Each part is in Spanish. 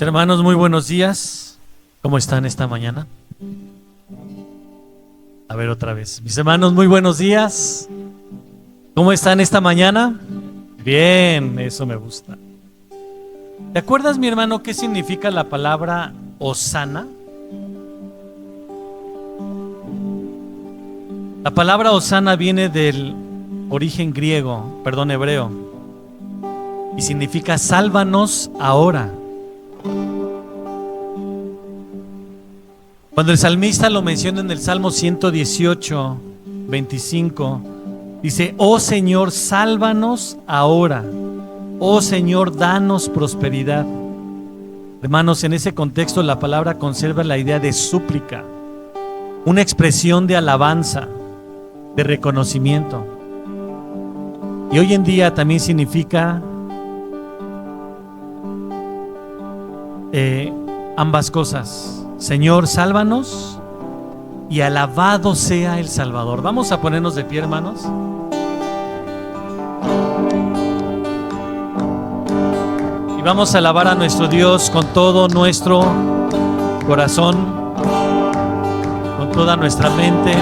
Hermanos, muy buenos días. ¿Cómo están esta mañana? A ver otra vez. Mis hermanos, muy buenos días. ¿Cómo están esta mañana? Bien, eso me gusta. ¿Te acuerdas, mi hermano, qué significa la palabra Hosana? La palabra Hosana viene del origen hebreo, y significa sálvanos ahora. Cuando el salmista lo menciona en el Salmo 118, 25, dice: oh Señor, sálvanos ahora. Oh Señor, danos prosperidad. Hermanos, en ese contexto la palabra conserva la idea de súplica, una expresión de alabanza, de reconocimiento. Y hoy en día también significa ambas cosas. Señor, sálvanos, y alabado sea el Salvador. Vamos a ponernos de pie, hermanos. Y vamos a alabar a nuestro Dios con todo nuestro corazón, con toda nuestra mente.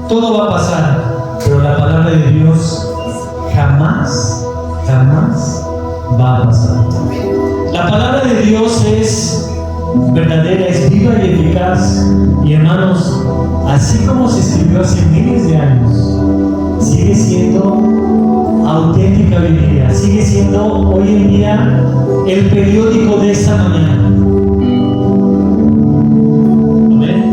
todo va a pasar, pero la palabra de Dios jamás, jamás va a pasar. La palabra de Dios es verdadera, es viva y eficaz. Y hermanos, así como se escribió hace miles de años, sigue siendo auténtica Biblia, sigue siendo hoy en día el periódico de esta mañana. Amén.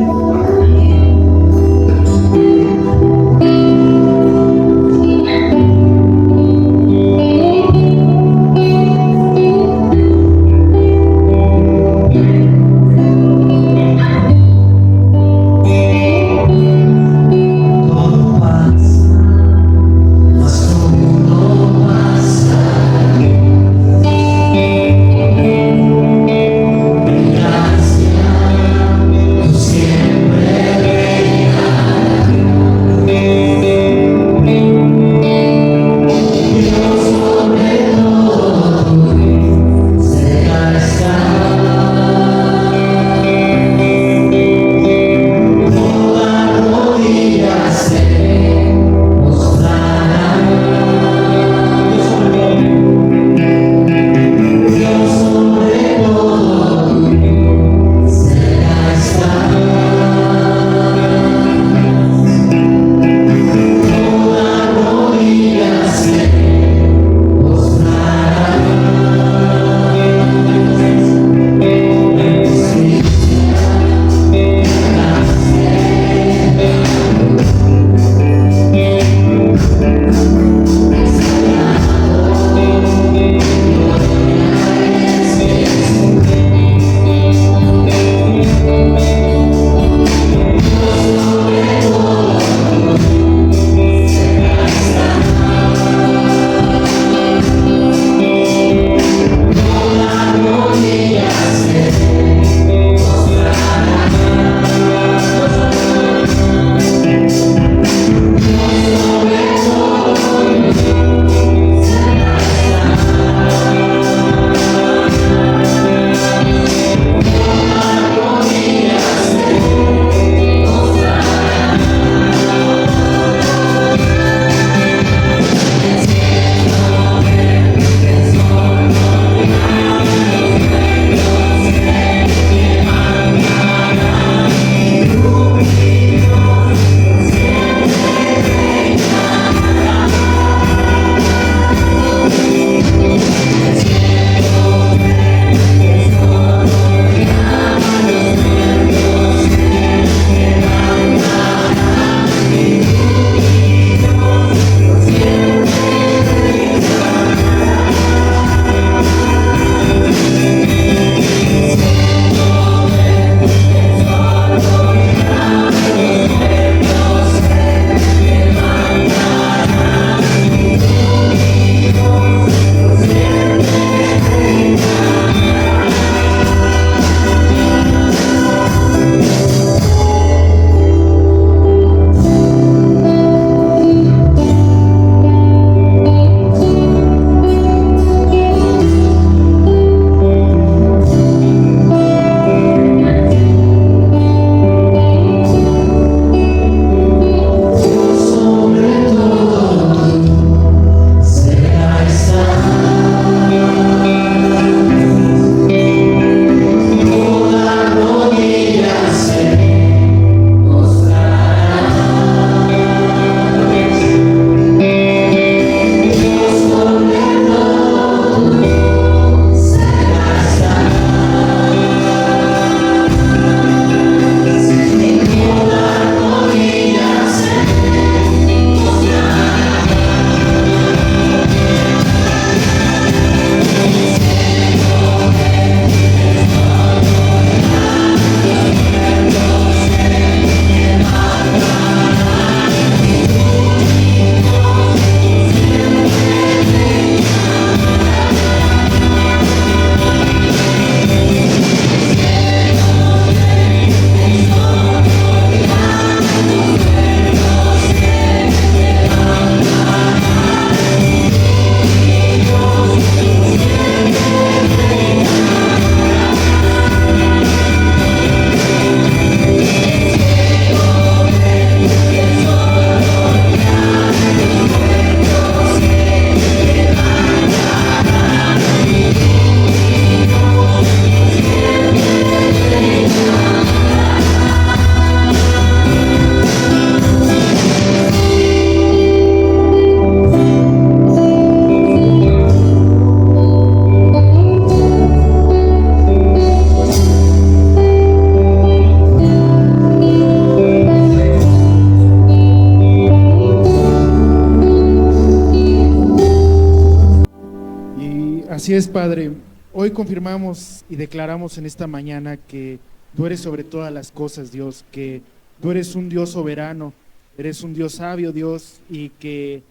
Así es, Padre. Hoy confirmamos y declaramos en esta mañana que tú eres sobre todas las cosas, Dios, que tú eres un Dios soberano, eres un Dios sabio, Dios, y que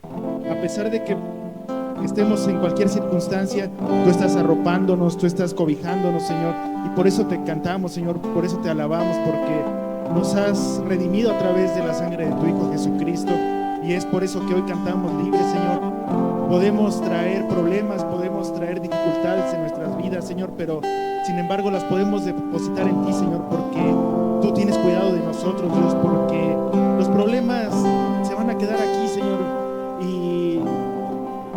a pesar de que estemos en cualquier circunstancia, tú estás arropándonos, tú estás cobijándonos, Señor, y por eso te cantamos, Señor, por eso te alabamos, porque nos has redimido a través de la sangre de tu Hijo Jesucristo, y es por eso que hoy cantamos libres, Señor. Podemos traer problemas, podemos traer dificultades en nuestras vidas, Señor, pero sin embargo las podemos depositar en ti, Señor, porque tú tienes cuidado de nosotros, Dios, porque los problemas se van a quedar aquí, Señor, y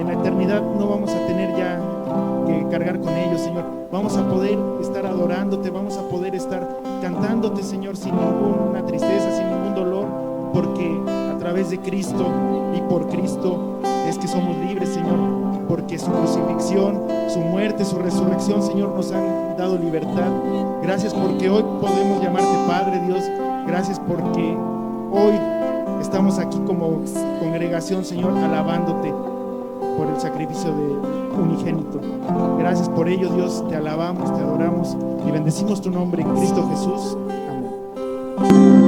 en la eternidad no vamos a tener ya que cargar con ellos, Señor. Vamos a poder estar adorándote, vamos a poder estar cantándote, Señor, sin ninguna tristeza, sin ningún dolor, porque a través de Cristo y por Cristo es que somos libres, Señor, porque su crucifixión, su muerte, su resurrección, Señor, nos han dado libertad. Gracias porque hoy podemos llamarte Padre, Dios. Gracias porque hoy estamos aquí como congregación, Señor, alabándote por el sacrificio de unigénito. Gracias por ello, Dios, te alabamos, te adoramos y bendecimos tu nombre en Cristo Jesús. Amén.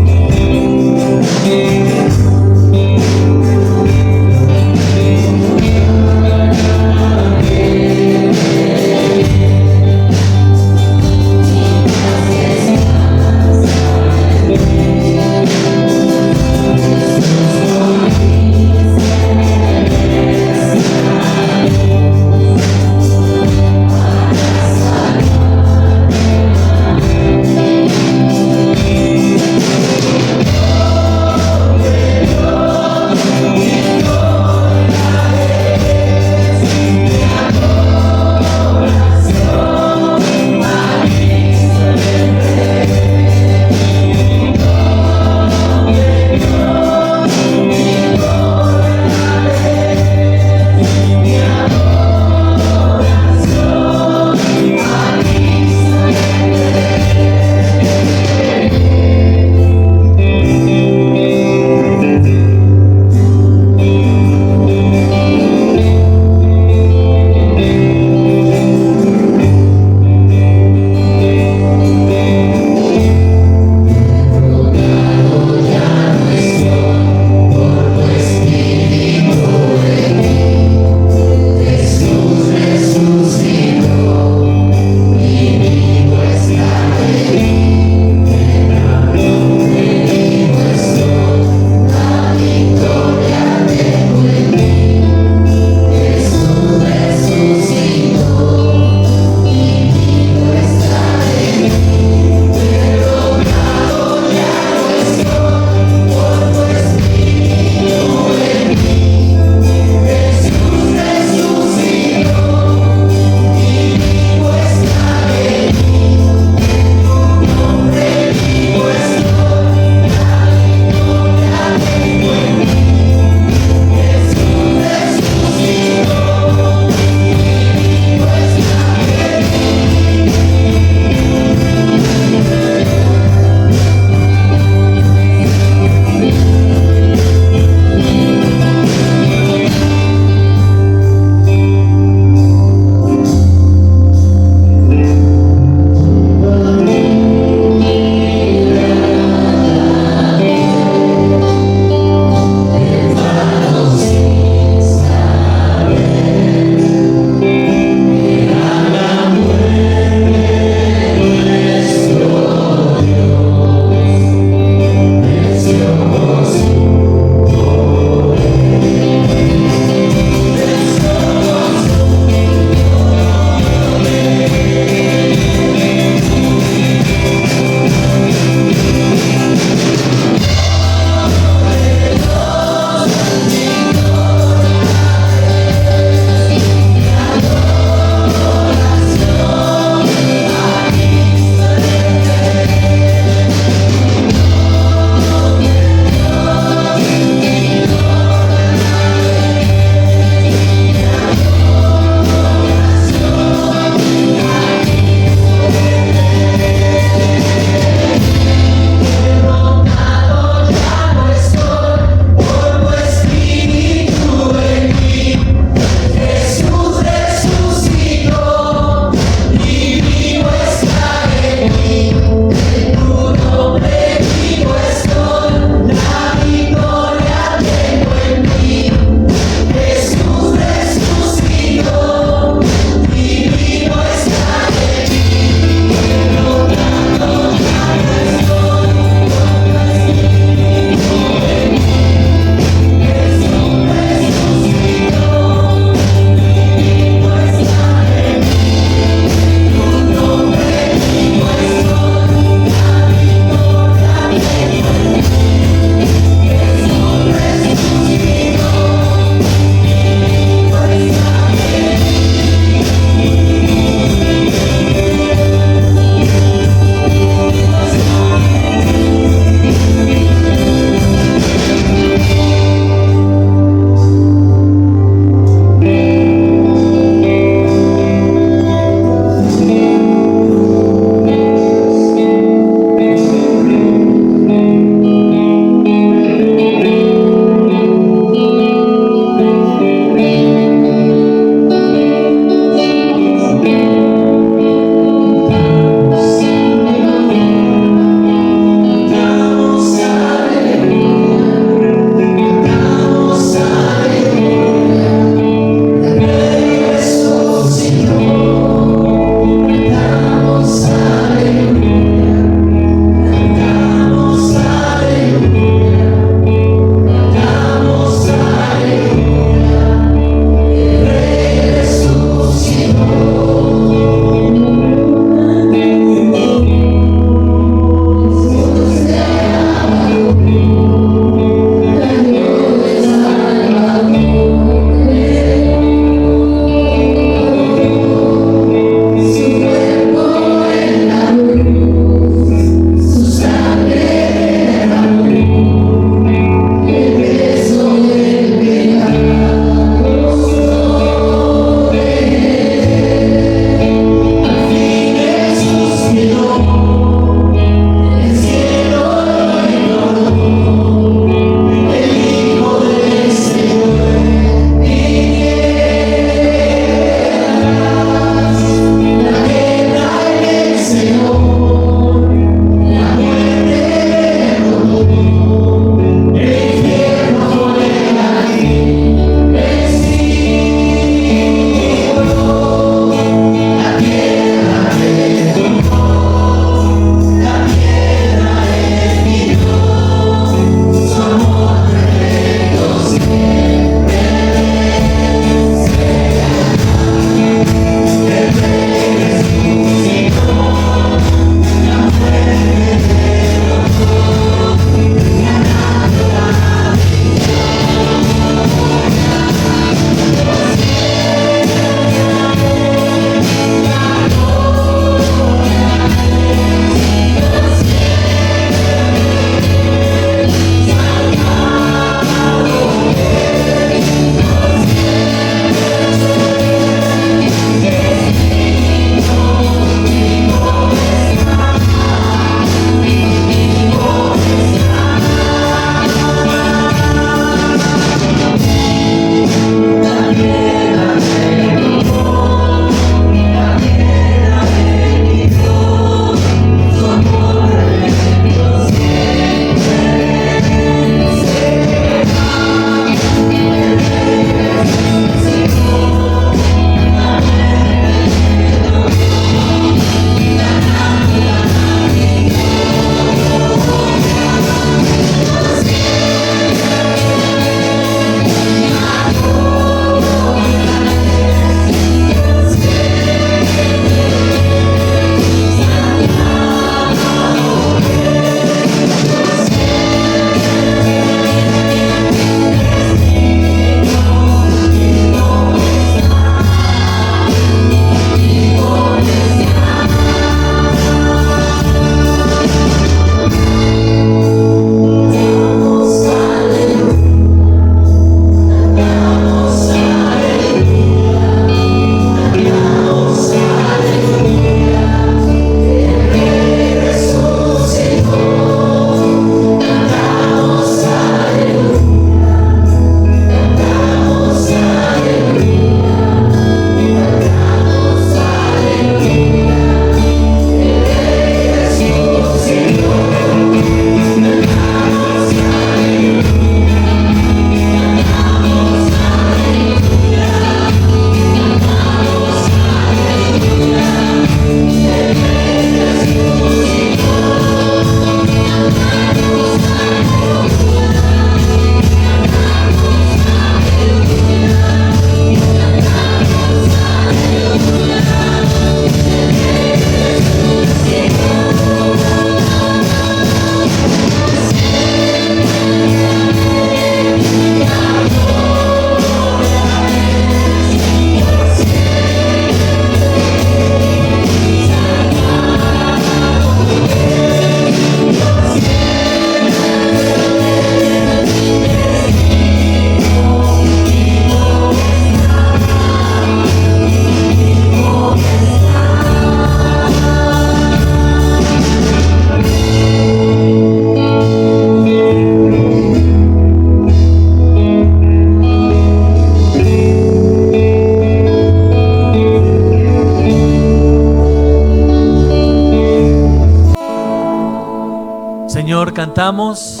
cantamos,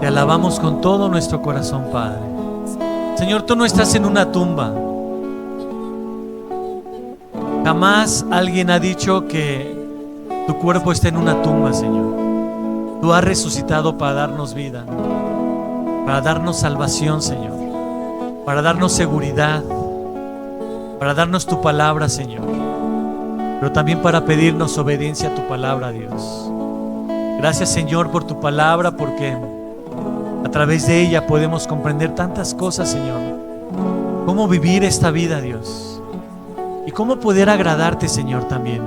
te alabamos con todo nuestro corazón, Padre. Señor, tú no estás en una tumba. Jamás alguien ha dicho que tu cuerpo está en una tumba, Señor. Tú has resucitado para darnos vida, para darnos salvación, Señor, para darnos seguridad, para darnos tu palabra, Señor, pero también para pedirnos obediencia a tu palabra, Dios. Gracias, Señor, por tu palabra, porque a través de ella podemos comprender tantas cosas, Señor. Cómo vivir esta vida, Dios, y cómo poder agradarte, Señor, también.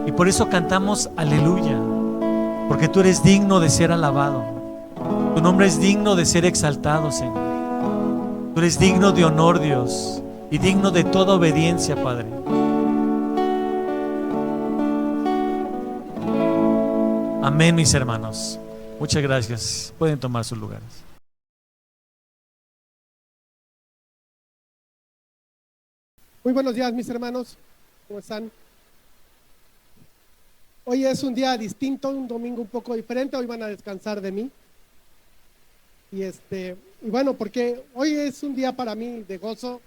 Y por eso cantamos aleluya, porque tú eres digno de ser alabado. Tu nombre es digno de ser exaltado, Señor. Tú eres digno de honor, Dios, y digno de toda obediencia, Padre. Amén, mis hermanos. Muchas gracias. Pueden tomar sus lugares. Muy buenos días, mis hermanos. ¿Cómo están? Hoy es un día distinto, un domingo un poco diferente. Hoy van a descansar de mí. Y bueno, porque hoy es un día para mí de gozo.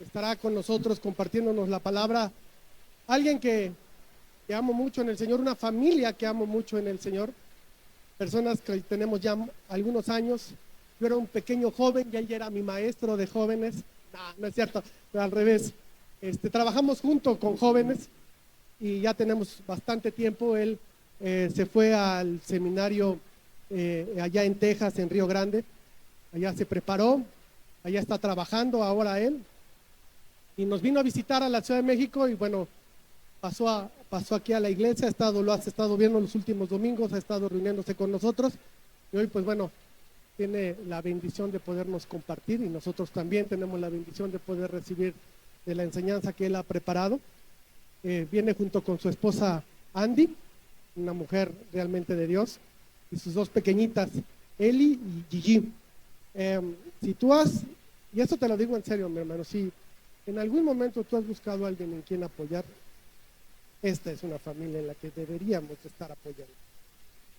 Estará con nosotros compartiéndonos la palabra alguien que amo mucho en el Señor, una familia que amo mucho en el Señor, personas que tenemos ya algunos años. Yo era un pequeño joven y él ya era mi maestro de jóvenes. No es cierto, pero al revés. Trabajamos junto con jóvenes y ya tenemos bastante tiempo. Él se fue al seminario allá en Texas, en Río Grande. Allá se preparó, allá está trabajando ahora él. Y nos vino a visitar a la Ciudad de México y bueno, pasó aquí a la iglesia, lo has estado viendo los últimos domingos, ha estado reuniéndose con nosotros. Y hoy pues bueno, tiene la bendición de podernos compartir y nosotros también tenemos la bendición de poder recibir de la enseñanza que él ha preparado. Viene junto con su esposa Andy, una mujer realmente de Dios, y sus dos pequeñitas, Eli y Gigi. Si tú y esto te lo digo en serio, mi hermano, si en algún momento tú has buscado a alguien en quien apoyar, esta es una familia en la que deberíamos estar apoyando.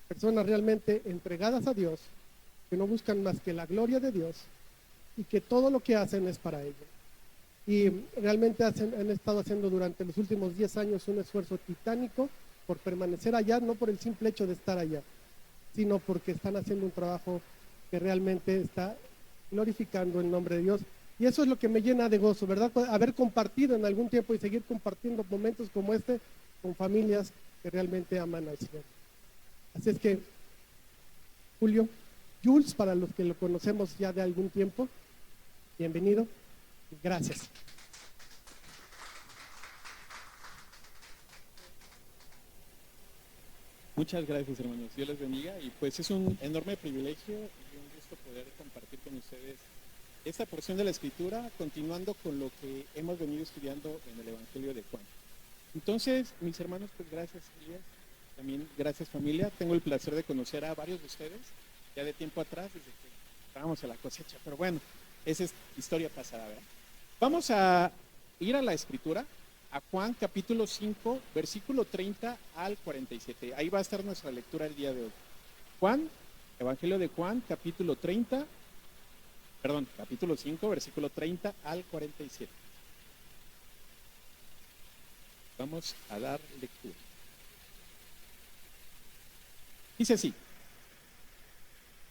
Personas realmente entregadas a Dios, que no buscan más que la gloria de Dios y que todo lo que hacen es para ellos. Y realmente han estado haciendo durante los últimos 10 años un esfuerzo titánico por permanecer allá, no por el simple hecho de estar allá, sino porque están haciendo un trabajo que realmente está glorificando el nombre de Dios. Y eso es lo que me llena de gozo, ¿verdad? Haber compartido en algún tiempo y seguir compartiendo momentos como este con familias que realmente aman al Señor. Así es que, Jules, para los que lo conocemos ya de algún tiempo, bienvenido. Gracias. Muchas gracias, hermanos. Dios les bendiga. Y pues es un enorme privilegio y un gusto poder compartir con ustedes esta porción de la Escritura, continuando con lo que hemos venido estudiando en el Evangelio de Juan. Entonces, mis hermanos, pues gracias, Elías. También gracias, familia. Tengo el placer de conocer a varios de ustedes ya de tiempo atrás, desde que estábamos en la cosecha. Pero bueno, esa es historia pasada, ¿verdad? Vamos a ir a la Escritura, a Juan capítulo 5, versículo 30 al 47. Ahí va a estar nuestra lectura el día de hoy. Evangelio de Juan, capítulo 5, versículo 30 al 47. Vamos a dar lectura. Dice así: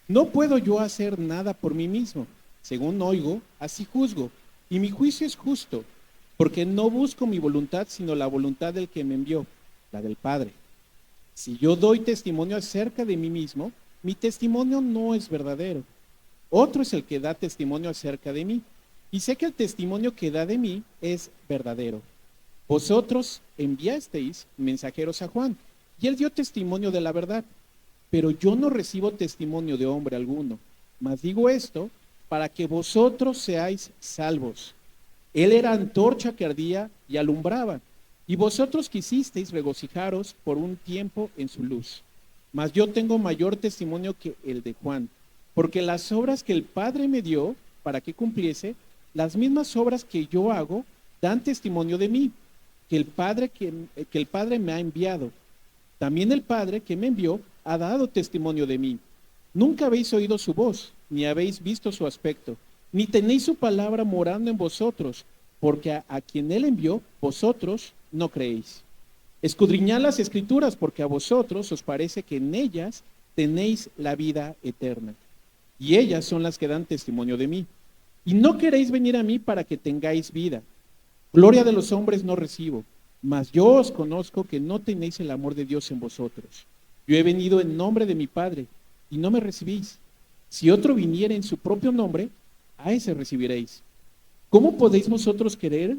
no puedo yo hacer nada por mí mismo. Según oigo, así juzgo, y mi juicio es justo, porque no busco mi voluntad, sino la voluntad del que me envió, la del Padre. Si yo doy testimonio acerca de mí mismo, mi testimonio no es verdadero. Otro es el que da testimonio acerca de mí, y sé que el testimonio que da de mí es verdadero. Vosotros enviasteis mensajeros a Juan, y él dio testimonio de la verdad, pero yo no recibo testimonio de hombre alguno, mas digo esto para que vosotros seáis salvos. Él era antorcha que ardía y alumbraba, y vosotros quisisteis regocijaros por un tiempo en su luz. Mas yo tengo mayor testimonio que el de Juan, porque las obras que el Padre me dio para que cumpliese, las mismas obras que yo hago, dan testimonio de mí, que el Padre me ha enviado. También el Padre que me envió ha dado testimonio de mí. Nunca habéis oído su voz, ni habéis visto su aspecto, ni tenéis su palabra morando en vosotros, porque a quien él envió, vosotros no creéis. Escudriñad las escrituras, porque a vosotros os parece que en ellas tenéis la vida eterna, y ellas son las que dan testimonio de mí. Y no queréis venir a mí para que tengáis vida. Gloria de los hombres no recibo, mas yo os conozco que no tenéis el amor de Dios en vosotros. Yo he venido en nombre de mi Padre, y no me recibís. Si otro viniera en su propio nombre, a ese recibiréis. ¿Cómo podéis vosotros querer?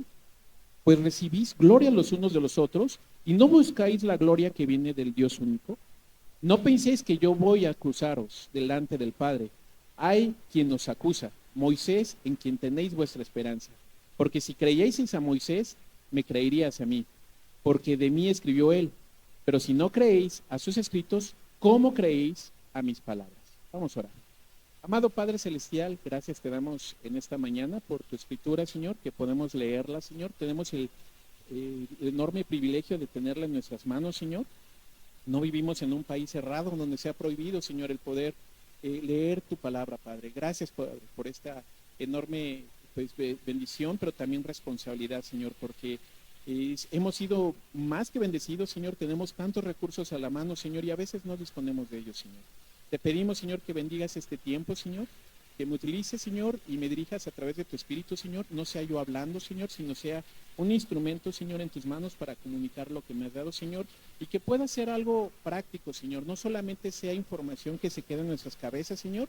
Pues recibís gloria los unos de los otros, y no buscáis la gloria que viene del Dios único. No penséis que yo voy a acusaros delante del Padre. Hay quien os acusa, Moisés, en quien tenéis vuestra esperanza. Porque si creyeseis a Moisés, me creeríais a mí, porque de mí escribió él. Pero si no creéis a sus escritos, ¿cómo creéis a mis palabras? Vamos a orar. Amado Padre Celestial, gracias te damos en esta mañana por tu escritura, Señor, que podemos leerla, Señor. Tenemos el enorme privilegio de tenerla en nuestras manos, Señor. No vivimos en un país cerrado donde se ha prohibido, Señor, el poder leer tu palabra, Padre. Gracias por esta enorme bendición, pero también responsabilidad, Señor, porque hemos sido más que bendecidos, Señor. Tenemos tantos recursos a la mano, Señor, y a veces no disponemos de ellos, Señor. Te pedimos, Señor, que bendigas este tiempo, Señor, que me utilices, Señor, y me dirijas a través de tu Espíritu, Señor. No sea yo hablando, Señor, sino sea un instrumento, Señor, en tus manos para comunicar lo que me has dado, Señor, y que pueda ser algo práctico, Señor. No solamente sea información que se quede en nuestras cabezas, Señor,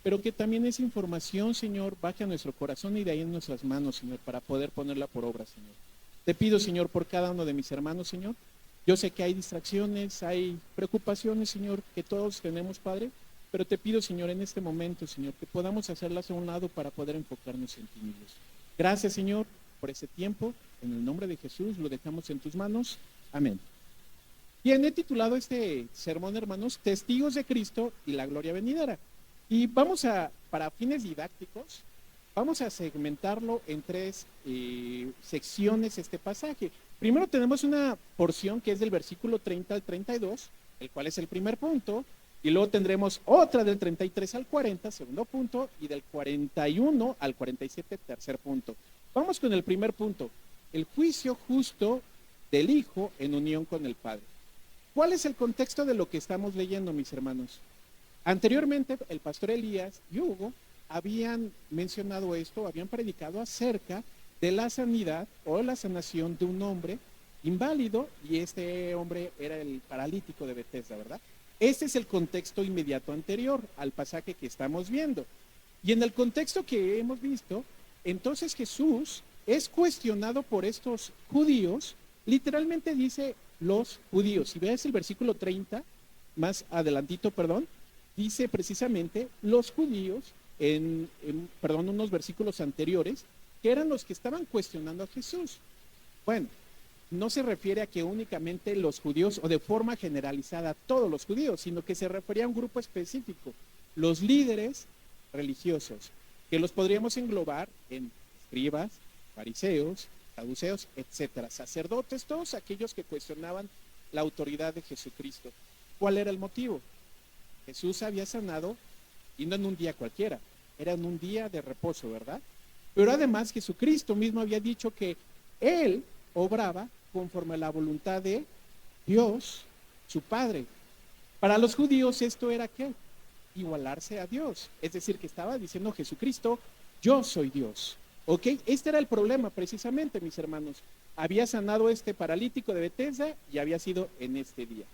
pero que también esa información, Señor, baje a nuestro corazón y de ahí en nuestras manos, Señor, para poder ponerla por obra, Señor. Te pido, Señor, por cada uno de mis hermanos, Señor. Yo sé que hay distracciones, hay preocupaciones, Señor, que todos tenemos, Padre, pero te pido, Señor, en este momento, Señor, que podamos hacerlas a un lado para poder enfocarnos en ti, Dios. Gracias, Señor, por ese tiempo. En el nombre de Jesús lo dejamos en tus manos. Amén. Bien, he titulado este sermón, hermanos, Testigos de Cristo y la Gloria Venidera. Y vamos a, para fines didácticos, vamos a segmentarlo en tres secciones este pasaje. Primero tenemos una porción que es del versículo 30 al 32, el cual es el primer punto, y luego tendremos otra del 33 al 40, segundo punto, y del 41 al 47, tercer punto. Vamos con el primer punto, el juicio justo del Hijo en unión con el Padre. ¿Cuál es el contexto de lo que estamos leyendo, mis hermanos? Anteriormente, el pastor Elías y Hugo habían mencionado esto, habían predicado acerca de la sanidad o la sanación de un hombre inválido, y este hombre era el paralítico de Betesda, ¿verdad? Este es el contexto inmediato anterior al pasaje que estamos viendo. Y en el contexto que hemos visto, entonces Jesús es cuestionado por estos judíos, literalmente dice los judíos. Si ves el versículo 30, más adelantito, perdón, dice precisamente los judíos, unos versículos anteriores, que eran los que estaban cuestionando a Jesús. Bueno, no se refiere a que únicamente los judíos o de forma generalizada a todos los judíos, sino que se refería a un grupo específico, los líderes religiosos, que los podríamos englobar en escribas, fariseos, saduceos, etcétera, sacerdotes, todos aquellos que cuestionaban la autoridad de Jesucristo. ¿Cuál era el motivo? Jesús había sanado, y no en un día cualquiera, era en un día de reposo, ¿verdad? Pero además Jesucristo mismo había dicho que Él obraba conforme a la voluntad de Dios, su Padre. Para los judíos esto era ¿qué? Igualarse a Dios. Es decir, que estaba diciendo Jesucristo, yo soy Dios. ¿Ok? Este era el problema precisamente, mis hermanos. Había sanado este paralítico de Betesda y había sido en este día.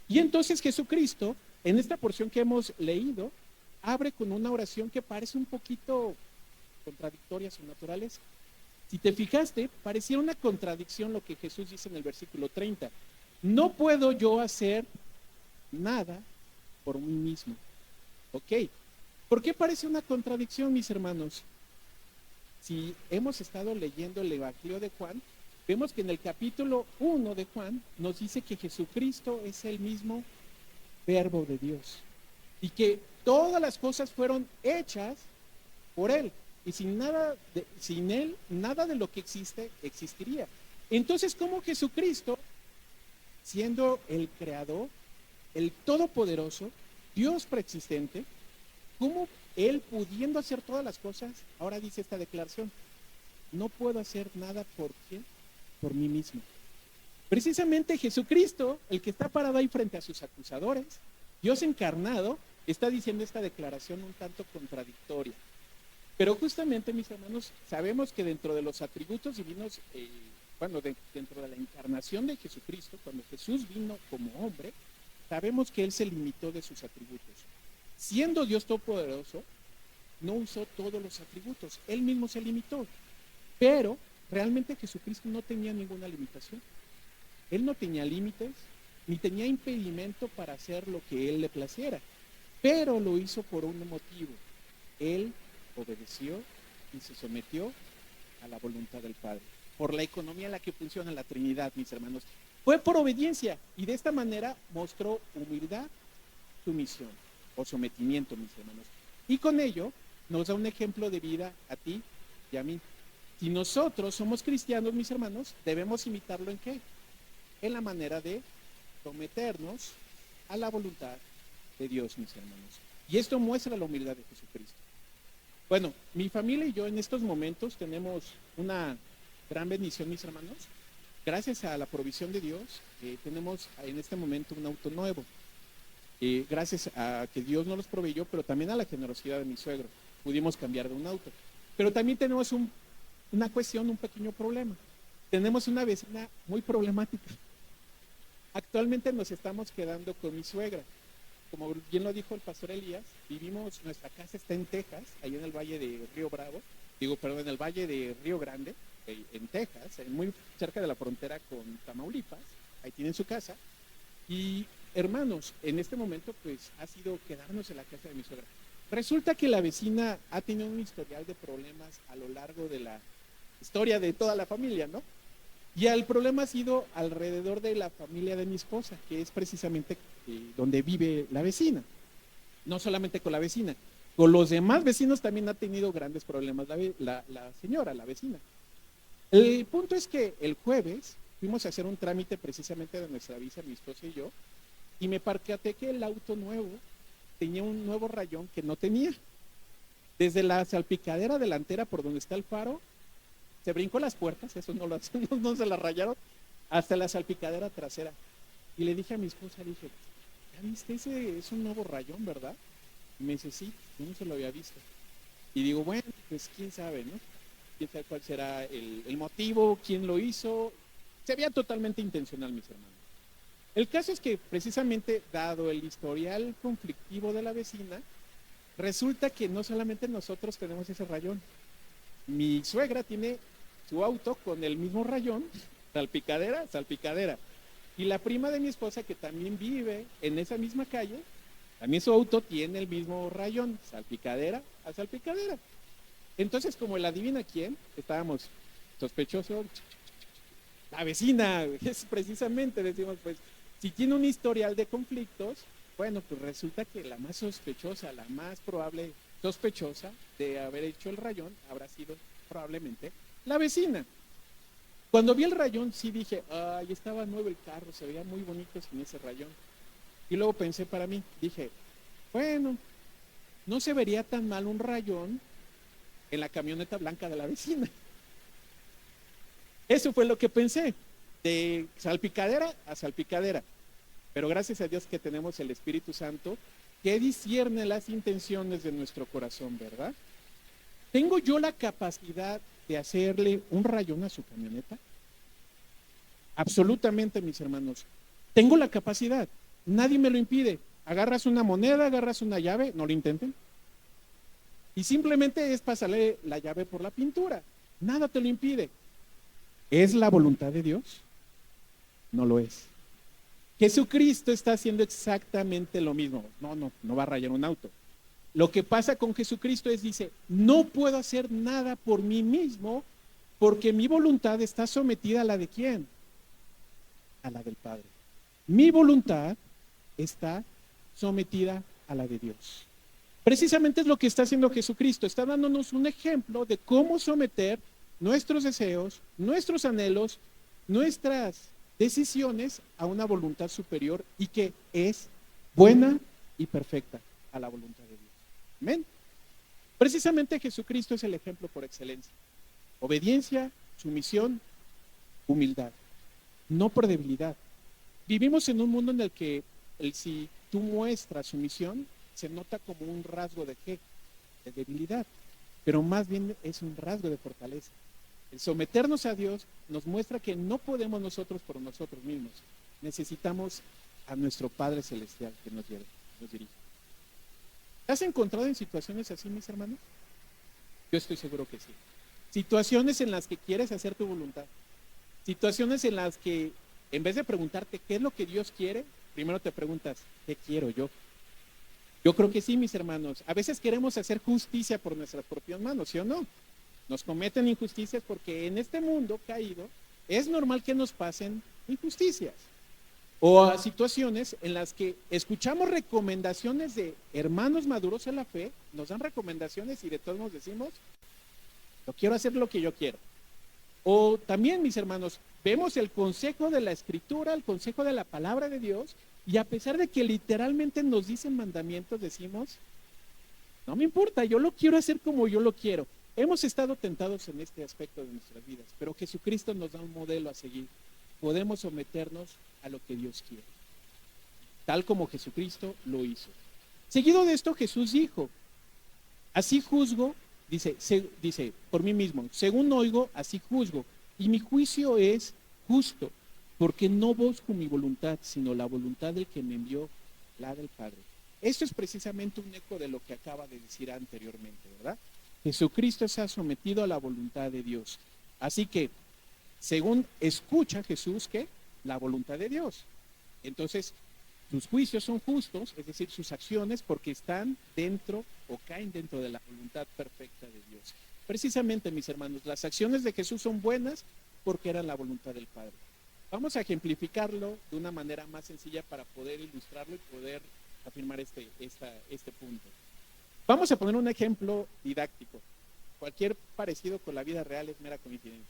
Y entonces Jesucristo, en esta porción que hemos leído, abre con una oración que parece un poquito contradictoria a su naturaleza. Si te fijaste, parecía una contradicción lo que Jesús dice en el versículo 30. No puedo yo hacer nada por mí mismo. ¿Ok? ¿Por qué parece una contradicción, mis hermanos? Si hemos estado leyendo el Evangelio de Juan, vemos que en el capítulo 1 de Juan nos dice que Jesucristo es el mismo Verbo de Dios y que todas las cosas fueron hechas por Él. Y sin Él, nada de lo que existe, existiría. Entonces, ¿cómo Jesucristo, siendo el creador, el Todopoderoso, Dios preexistente, cómo Él pudiendo hacer todas las cosas, ahora dice esta declaración, no puedo hacer nada por quién, por mí mismo. Precisamente Jesucristo, el que está parado ahí frente a sus acusadores, Dios encarnado, está diciendo esta declaración un tanto contradictoria. Pero justamente, mis hermanos, sabemos que dentro de los atributos divinos, dentro de la encarnación de Jesucristo, cuando Jesús vino como hombre, sabemos que Él se limitó de sus atributos. Siendo Dios todopoderoso, no usó todos los atributos, Él mismo se limitó. Pero realmente Jesucristo no tenía ninguna limitación. Él no tenía límites, ni tenía impedimento para hacer lo que Él le placiera. Pero lo hizo por un motivo. Él obedeció y se sometió a la voluntad del Padre. Por la economía en la que funciona la Trinidad, mis hermanos. Fue por obediencia y de esta manera mostró humildad, sumisión o sometimiento, mis hermanos. Y con ello nos da un ejemplo de vida a ti y a mí. Si nosotros somos cristianos, mis hermanos, debemos imitarlo ¿en qué? En la manera de someternos a la voluntad de Dios, mis hermanos. Y esto muestra la humildad de Jesucristo. Bueno, mi familia y yo en estos momentos tenemos una gran bendición, mis hermanos. Gracias a la provisión de Dios, tenemos en este momento un auto nuevo. Gracias a que Dios nos los proveyó, pero también a la generosidad de mi suegro, pudimos cambiar de un auto. Pero también tenemos una cuestión, un pequeño problema. Tenemos una vecina muy problemática. Actualmente nos estamos quedando con mi suegra. Como bien lo dijo el pastor Elías, nuestra casa está en Texas, ahí en el valle de en el valle de Río Grande, en Texas, muy cerca de la frontera con Tamaulipas, ahí tienen su casa. Y hermanos, en este momento pues ha sido quedarnos en la casa de mi suegra. Resulta que la vecina ha tenido un historial de problemas a lo largo de la historia de toda la familia, ¿no? Y el problema ha sido alrededor de la familia de mi esposa, que es precisamente donde vive la vecina. No solamente con la vecina, con los demás vecinos también ha tenido grandes problemas la señora, la vecina. El punto es que el jueves fuimos a hacer un trámite precisamente de nuestra visa, mi esposa y yo, y me percaté que el auto nuevo tenía un nuevo rayón que no tenía. Desde la salpicadera delantera por donde está el faro, se brincó las puertas, eso no se las rayaron, hasta la salpicadera trasera. Y le dije a mi esposa, ¿ya viste? Ese es un nuevo rayón, ¿verdad? Y me dice, sí, yo no se lo había visto. Y digo, bueno, pues quién sabe, ¿no? Quién sabe cuál será el motivo, quién lo hizo. Se veía totalmente intencional, mis hermanos. El caso es que precisamente dado el historial conflictivo de la vecina, resulta que no solamente nosotros tenemos ese rayón. Mi suegra tiene su auto con el mismo rayón, salpicadera. Y la prima de mi esposa, que también vive en esa misma calle, también su auto tiene el mismo rayón, salpicadera a salpicadera. Entonces, como el adivina quién, estábamos sospechosos. La vecina, es precisamente, decimos, pues, si tiene un historial de conflictos, bueno, pues resulta que la más sospechosa, la más probable sospechosa de haber hecho el rayón habrá sido probablemente la vecina. Cuando vi el rayón sí dije, ay, estaba nuevo el carro, se veía muy bonito sin ese rayón. Y luego pensé para mí, dije, bueno, no se vería tan mal un rayón en la camioneta blanca de la vecina. Eso fue lo que pensé, de salpicadera a salpicadera. Pero gracias a Dios que tenemos el Espíritu Santo que discierne las intenciones de nuestro corazón, ¿verdad? ¿Tengo yo la capacidad de hacerle un rayón a su camioneta? Absolutamente, mis hermanos. Tengo la capacidad. Nadie me lo impide. Agarras una moneda, agarras una llave, no lo intenten. Y simplemente es pasarle la llave por la pintura. Nada te lo impide. ¿Es la voluntad de Dios? No lo es. Jesucristo está haciendo exactamente lo mismo. No va a rayar un auto. Lo que pasa con Jesucristo es, dice, no puedo hacer nada por mí mismo porque mi voluntad está sometida a la de ¿quién? A la del Padre. Mi voluntad está sometida a la de Dios. Precisamente es lo que está haciendo Jesucristo. Está dándonos un ejemplo de cómo someter nuestros deseos, nuestros anhelos, nuestras decisiones a una voluntad superior y que es buena y perfecta a la voluntad de Dios. Amén. Precisamente Jesucristo es el ejemplo por excelencia. Obediencia, sumisión, humildad, no por debilidad. Vivimos en un mundo en el que si tú muestras sumisión, se nota como un rasgo de qué, de debilidad, pero más bien es un rasgo de fortaleza. El someternos a Dios nos muestra que no podemos nosotros por nosotros mismos. Necesitamos a nuestro Padre Celestial que nos dirige. ¿Te has encontrado en situaciones así, mis hermanos? Yo estoy seguro que sí. Situaciones en las que quieres hacer tu voluntad. Situaciones en las que, en vez de preguntarte qué es lo que Dios quiere, primero te preguntas, ¿qué quiero yo? Yo creo que sí, mis hermanos. A veces queremos hacer justicia por nuestras propias manos, ¿sí o no? Nos cometen injusticias porque en este mundo caído es normal que nos pasen injusticias. O a situaciones en las que escuchamos recomendaciones de hermanos maduros en la fe, nos dan recomendaciones y de todos nos decimos, yo quiero hacer lo que yo quiero. O también, mis hermanos, vemos el consejo de la Escritura, el consejo de la palabra de Dios, y a pesar de que literalmente nos dicen mandamientos, decimos, no me importa, yo lo quiero hacer como yo lo quiero. Hemos estado tentados en este aspecto de nuestras vidas, pero Jesucristo nos da un modelo a seguir. Podemos someternos a lo que Dios quiere, tal como Jesucristo lo hizo. Seguido de esto, Jesús dijo, así juzgo, dice, por mí mismo, según oigo, así juzgo, y mi juicio es justo, porque no busco mi voluntad, sino la voluntad del que me envió, la del Padre. Esto es precisamente un eco de lo que acaba de decir anteriormente, ¿verdad? Jesucristo se ha sometido a la voluntad de Dios. Así que, según escucha Jesús, ¿qué? La voluntad de Dios. Entonces, sus juicios son justos, es decir, sus acciones, porque están dentro o caen dentro de la voluntad perfecta de Dios. Precisamente, mis hermanos, las acciones de Jesús son buenas porque eran la voluntad del Padre. Vamos a ejemplificarlo de una manera más sencilla para poder ilustrarlo y poder afirmar este punto. Vamos a poner un ejemplo didáctico. Cualquier parecido con la vida real es mera coincidencia.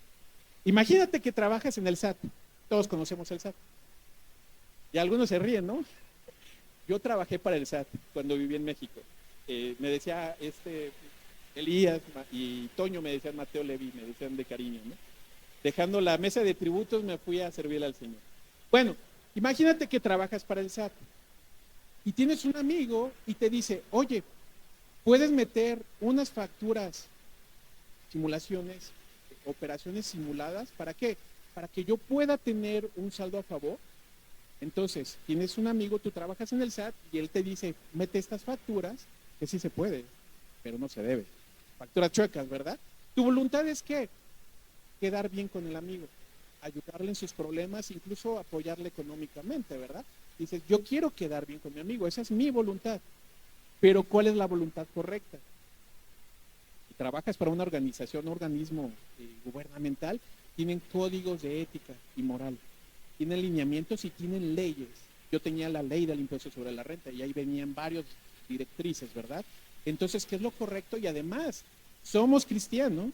Imagínate que trabajas en el SAT. Todos conocemos el SAT. Y algunos se ríen, ¿no? Yo trabajé para el SAT cuando viví en México. Me decía Elías y Toño, me decían Mateo Levi, me decían de cariño, ¿no? Dejando la mesa de tributos me fui a servirle al Señor. Bueno, imagínate que trabajas para el SAT y tienes un amigo y te dice, oye, puedes meter unas facturas, simulaciones, operaciones simuladas, ¿para qué? Para que yo pueda tener un saldo a favor. Entonces, tienes un amigo, tú trabajas en el SAT y él te dice, mete estas facturas, que sí se puede, pero no se debe. Facturas chuecas, ¿verdad? Tu voluntad es ¿qué? Quedar bien con el amigo, ayudarle en sus problemas, incluso apoyarle económicamente, ¿verdad? Dices, yo quiero quedar bien con mi amigo, esa es mi voluntad. Pero ¿cuál es la voluntad correcta? Si trabajas para una organización, un organismo gubernamental, tienen códigos de ética y moral, tienen lineamientos y tienen leyes. Yo tenía la ley del impuesto sobre la renta y ahí venían varios directrices, ¿verdad? Entonces, ¿qué es lo correcto? Y además, somos cristianos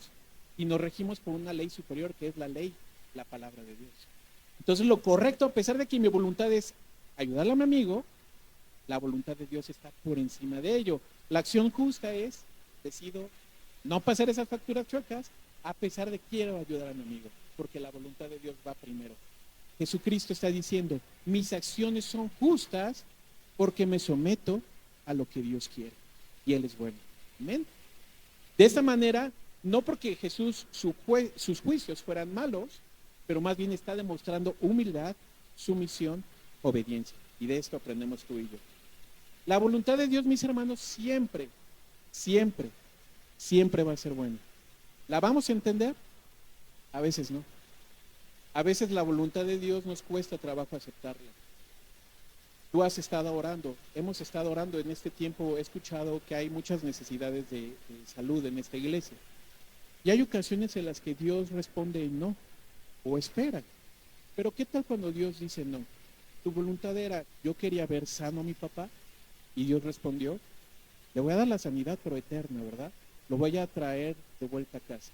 y nos regimos por una ley superior que es la ley, la palabra de Dios. Entonces, lo correcto, a pesar de que mi voluntad es ayudarle a mi amigo, la voluntad de Dios está por encima de ello. La acción justa es, decido no pasar esas facturas chuecas, a pesar de que quiero ayudar a mi amigo, porque la voluntad de Dios va primero. Jesucristo está diciendo, mis acciones son justas porque me someto a lo que Dios quiere. Y Él es bueno. Amén. De esta manera, no porque Jesús, sus juicios fueran malos, pero más bien está demostrando humildad, sumisión, obediencia. Y de esto aprendemos tú y yo. La voluntad de Dios, mis hermanos, siempre, siempre, siempre va a ser buena. ¿La vamos a entender? A veces no. A veces la voluntad de Dios nos cuesta trabajo aceptarla. Tú has estado orando, hemos estado orando en este tiempo, he escuchado que hay muchas necesidades de salud en esta iglesia. Y hay ocasiones en las que Dios responde no, o espera. Pero ¿qué tal cuando Dios dice no? Tu voluntad era, yo quería ver sano a mi papá, y Dios respondió, le voy a dar la sanidad pero eterna, ¿verdad? Lo voy a traer de vuelta a casa,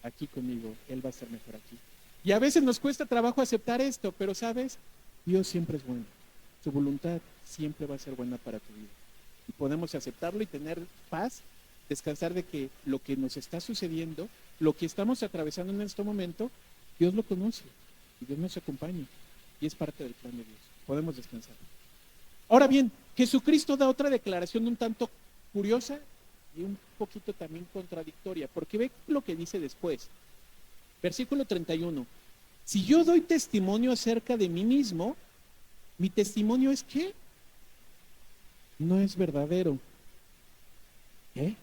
aquí conmigo, él va a estar mejor aquí. Y a veces nos cuesta trabajo aceptar esto, pero ¿sabes? Dios siempre es bueno. su voluntad siempre va a ser buena para tu vida. Y podemos aceptarlo y tener paz, descansar de que lo que nos está sucediendo, lo que estamos atravesando en este momento, Dios lo conoce y Dios nos acompaña y es parte del plan de Dios. Podemos descansar. Ahora bien, Jesucristo da otra declaración un tanto curiosa y un poquito también contradictoria, porque ve lo que dice después. Versículo 31. Si yo doy testimonio acerca de mí mismo, mi testimonio es ¿qué? No es verdadero. ¿Qué?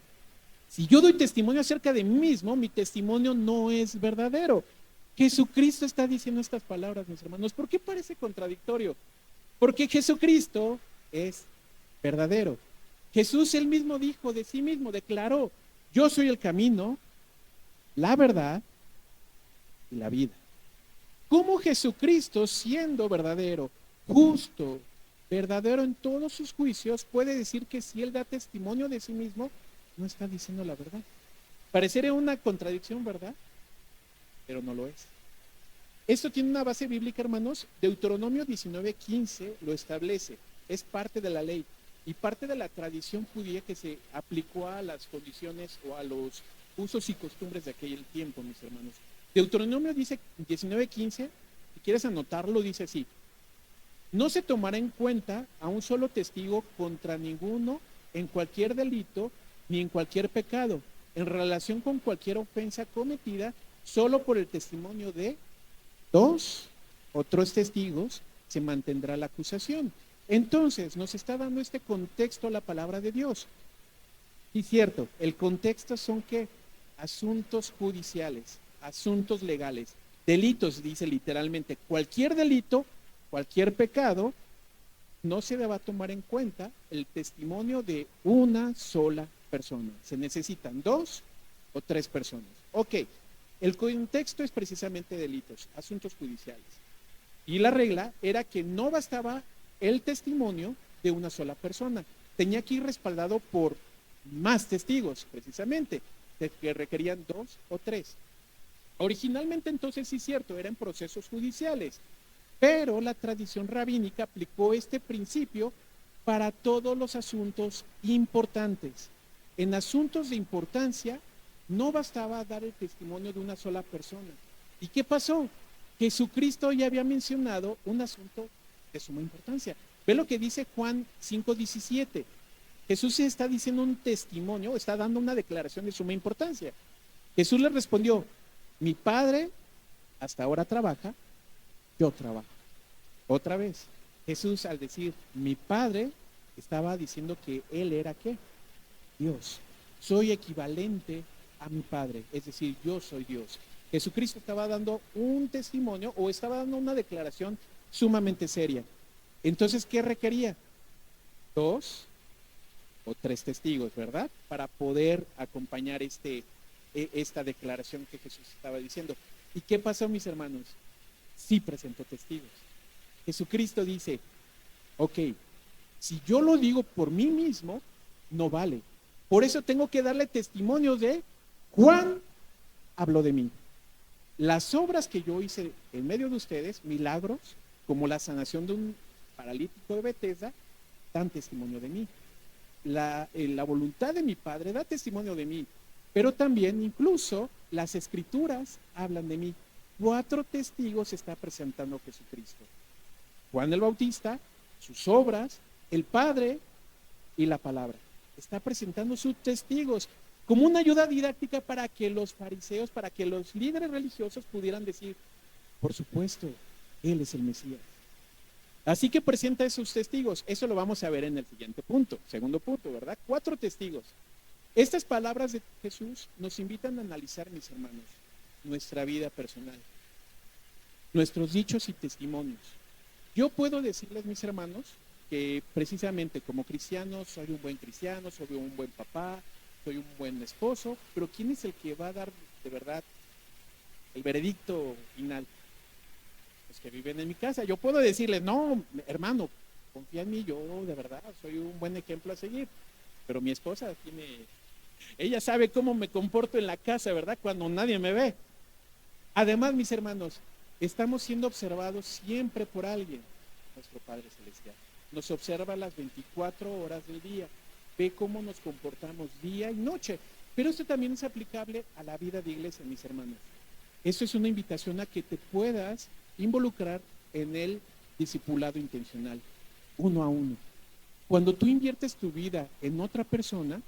Si yo doy testimonio acerca de mí mismo, mi testimonio no es verdadero. Jesucristo está diciendo estas palabras, mis hermanos. ¿Por qué parece contradictorio? Porque Jesucristo es verdadero. Jesús él mismo dijo de sí mismo, declaró, yo soy el camino, la verdad y la vida. ¿Cómo Jesucristo, siendo verdadero, justo, verdadero en todos sus juicios, puede decir que si él da testimonio de sí mismo, no está diciendo la verdad? Parecería una contradicción, ¿verdad? Pero no lo es. Esto tiene una base bíblica, hermanos. Deuteronomio 19:15 lo establece. Es parte de la ley y parte de la tradición judía que se aplicó a las condiciones o a los usos y costumbres de aquel tiempo, mis hermanos. Deuteronomio dice 19:15, si quieres anotarlo, dice así: no se tomará en cuenta a un solo testigo contra ninguno en cualquier delito ni en cualquier pecado, en relación con cualquier ofensa cometida, solo por el testimonio de 2 o 3 testigos se mantendrá la acusación. Entonces, nos está dando este contexto a la palabra de Dios. Y cierto, el contexto son ¿qué? Asuntos judiciales, asuntos legales, delitos, dice literalmente, cualquier delito, cualquier pecado, no se le va a tomar en cuenta el testimonio de una sola persona. Se necesitan 2 o 3 personas. Ok, el contexto es precisamente delitos, asuntos judiciales. Y la regla era que no bastaba el testimonio de una sola persona. Tenía que ir respaldado por más testigos, precisamente, que requerían 2 o 3. Originalmente, entonces, sí es cierto, eran procesos judiciales, pero la tradición rabínica aplicó este principio para todos los asuntos importantes. En asuntos de importancia, no bastaba dar el testimonio de una sola persona. ¿Y qué pasó? Jesucristo ya había mencionado un asunto de suma importancia. Ve lo que dice Juan 5:17. Jesús está diciendo un testimonio, está dando una declaración de suma importancia. Jesús le respondió: mi Padre hasta ahora trabaja, yo trabajo. Otra vez, Jesús al decir mi Padre, estaba diciendo que Él era ¿qué? Dios. Soy equivalente a mi Padre, es decir, yo soy Dios. Jesucristo estaba dando un testimonio o estaba dando una declaración sumamente seria. Entonces, ¿qué requería? 2 o 3 testigos, ¿verdad? Para poder acompañar esta declaración que Jesús estaba diciendo. ¿Y qué pasó, mis hermanos? Sí presentó testigos. Jesucristo dice, ok, si yo lo digo por mí mismo, no vale. Por eso tengo que darle testimonio de Juan habló de mí. Las obras que yo hice en medio de ustedes, milagros, como la sanación de un paralítico de Betesda, dan testimonio de mí. La voluntad de mi Padre da testimonio de mí, pero también incluso las escrituras hablan de mí. 4 testigos está presentando Jesucristo: Juan el Bautista, sus obras, el Padre y la palabra. Está presentando sus testigos como una ayuda didáctica para que los fariseos, para que los líderes religiosos pudieran decir, por supuesto, Él es el Mesías. Así que presenta esos testigos. Eso lo vamos a ver en el siguiente punto, segundo punto, ¿verdad? 4 testigos. Estas palabras de Jesús nos invitan a analizar, mis hermanos, nuestra vida personal, nuestros dichos y testimonios. Yo puedo decirles, mis hermanos, que precisamente como cristiano soy un buen cristiano, soy un buen papá, soy un buen esposo, pero ¿quién es el que va a dar de verdad el veredicto final? Los que viven en mi casa. Yo puedo decirles, no, hermano, confía en mí, yo de verdad soy un buen ejemplo a seguir, pero mi esposa ella sabe cómo me comporto en la casa, ¿verdad? Cuando nadie me ve. Además, mis hermanos, estamos siendo observados siempre por alguien, nuestro Padre Celestial. nos observa las 24 horas del día, ve cómo nos comportamos día y noche. Pero esto también es aplicable a la vida de iglesia, mis hermanos. Eso es una invitación a que te puedas involucrar en el discipulado intencional, uno a uno. Cuando tú inviertes tu vida en otra persona,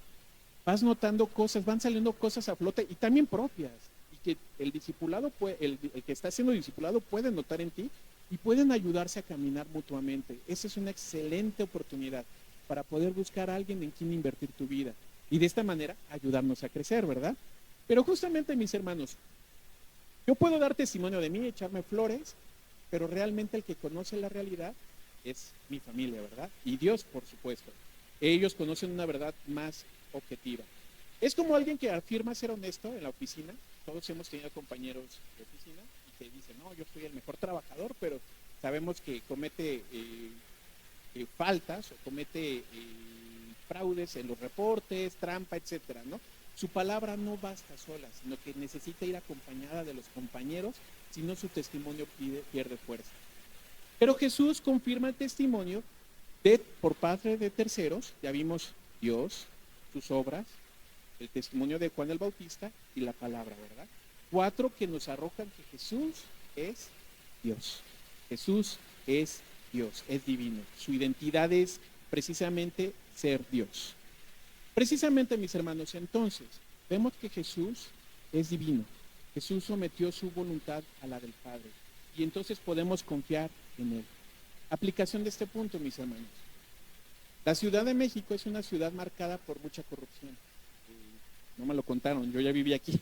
vas notando cosas, van saliendo cosas a flote y también propias. Y que el discipulado, el que está siendo discipulado puede notar en ti y pueden ayudarse a caminar mutuamente. Esa es una excelente oportunidad para poder buscar a alguien en quien invertir tu vida. Y de esta manera ayudarnos a crecer, ¿verdad? Pero justamente, mis hermanos, yo puedo dar testimonio de mí, echarme flores, pero realmente el que conoce la realidad es mi familia, ¿verdad? Y Dios, por supuesto. Ellos conocen una verdad más objetiva. Es como alguien que afirma ser honesto en la oficina. Todos hemos tenido compañeros de oficina y que dicen, no, yo soy el mejor trabajador, pero sabemos que comete faltas o comete fraudes en los reportes, trampa, etcétera, ¿no? Su palabra no basta sola, sino que necesita ir acompañada de los compañeros, si no su testimonio pierde fuerza. Pero Jesús confirma el testimonio por parte de terceros. Ya vimos Dios, sus obras, el testimonio de Juan el Bautista y la palabra, ¿verdad? 4 que nos arrojan que Jesús es Dios. Jesús es Dios, es divino. Su identidad es precisamente ser Dios. Precisamente, mis hermanos, entonces, vemos que Jesús es divino. Jesús sometió su voluntad a la del Padre. Y entonces podemos confiar en Él. Aplicación de este punto, mis hermanos. La Ciudad de México es una ciudad marcada por mucha corrupción. No me lo contaron, yo ya viví aquí.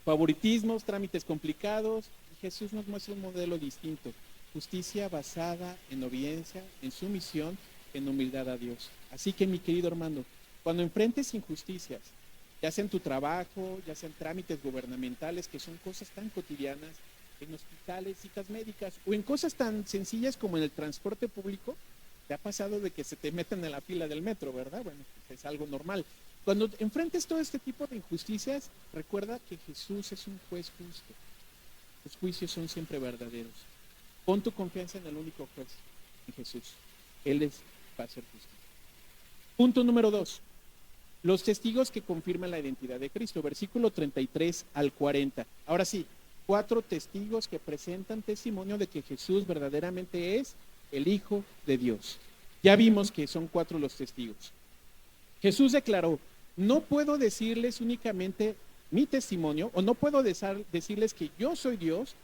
Favoritismos, trámites complicados. Y Jesús nos muestra un modelo distinto. Justicia basada en obediencia, en sumisión, en humildad a Dios. Así que, mi querido hermano, cuando enfrentes injusticias, ya sea en tu trabajo, ya sea en trámites gubernamentales, que son cosas tan cotidianas, en hospitales, citas médicas, o en cosas tan sencillas como en el transporte público, te ha pasado de que se te metan en la fila del metro, ¿verdad? Bueno, es algo normal. Cuando enfrentes todo este tipo de injusticias, recuerda que Jesús es un juez justo. Los juicios son siempre verdaderos. Pon tu confianza en el único juez, en Jesús. Él va a ser justo. Punto número 2. Los testigos que confirman la identidad de Cristo, versículo 33 al 40. Ahora sí, 4 testigos que presentan testimonio de que Jesús verdaderamente es el Hijo de Dios. Ya vimos que son 4 los testigos. Jesús declaró, no puedo decirles únicamente mi testimonio, o no puedo decirles que yo soy Dios,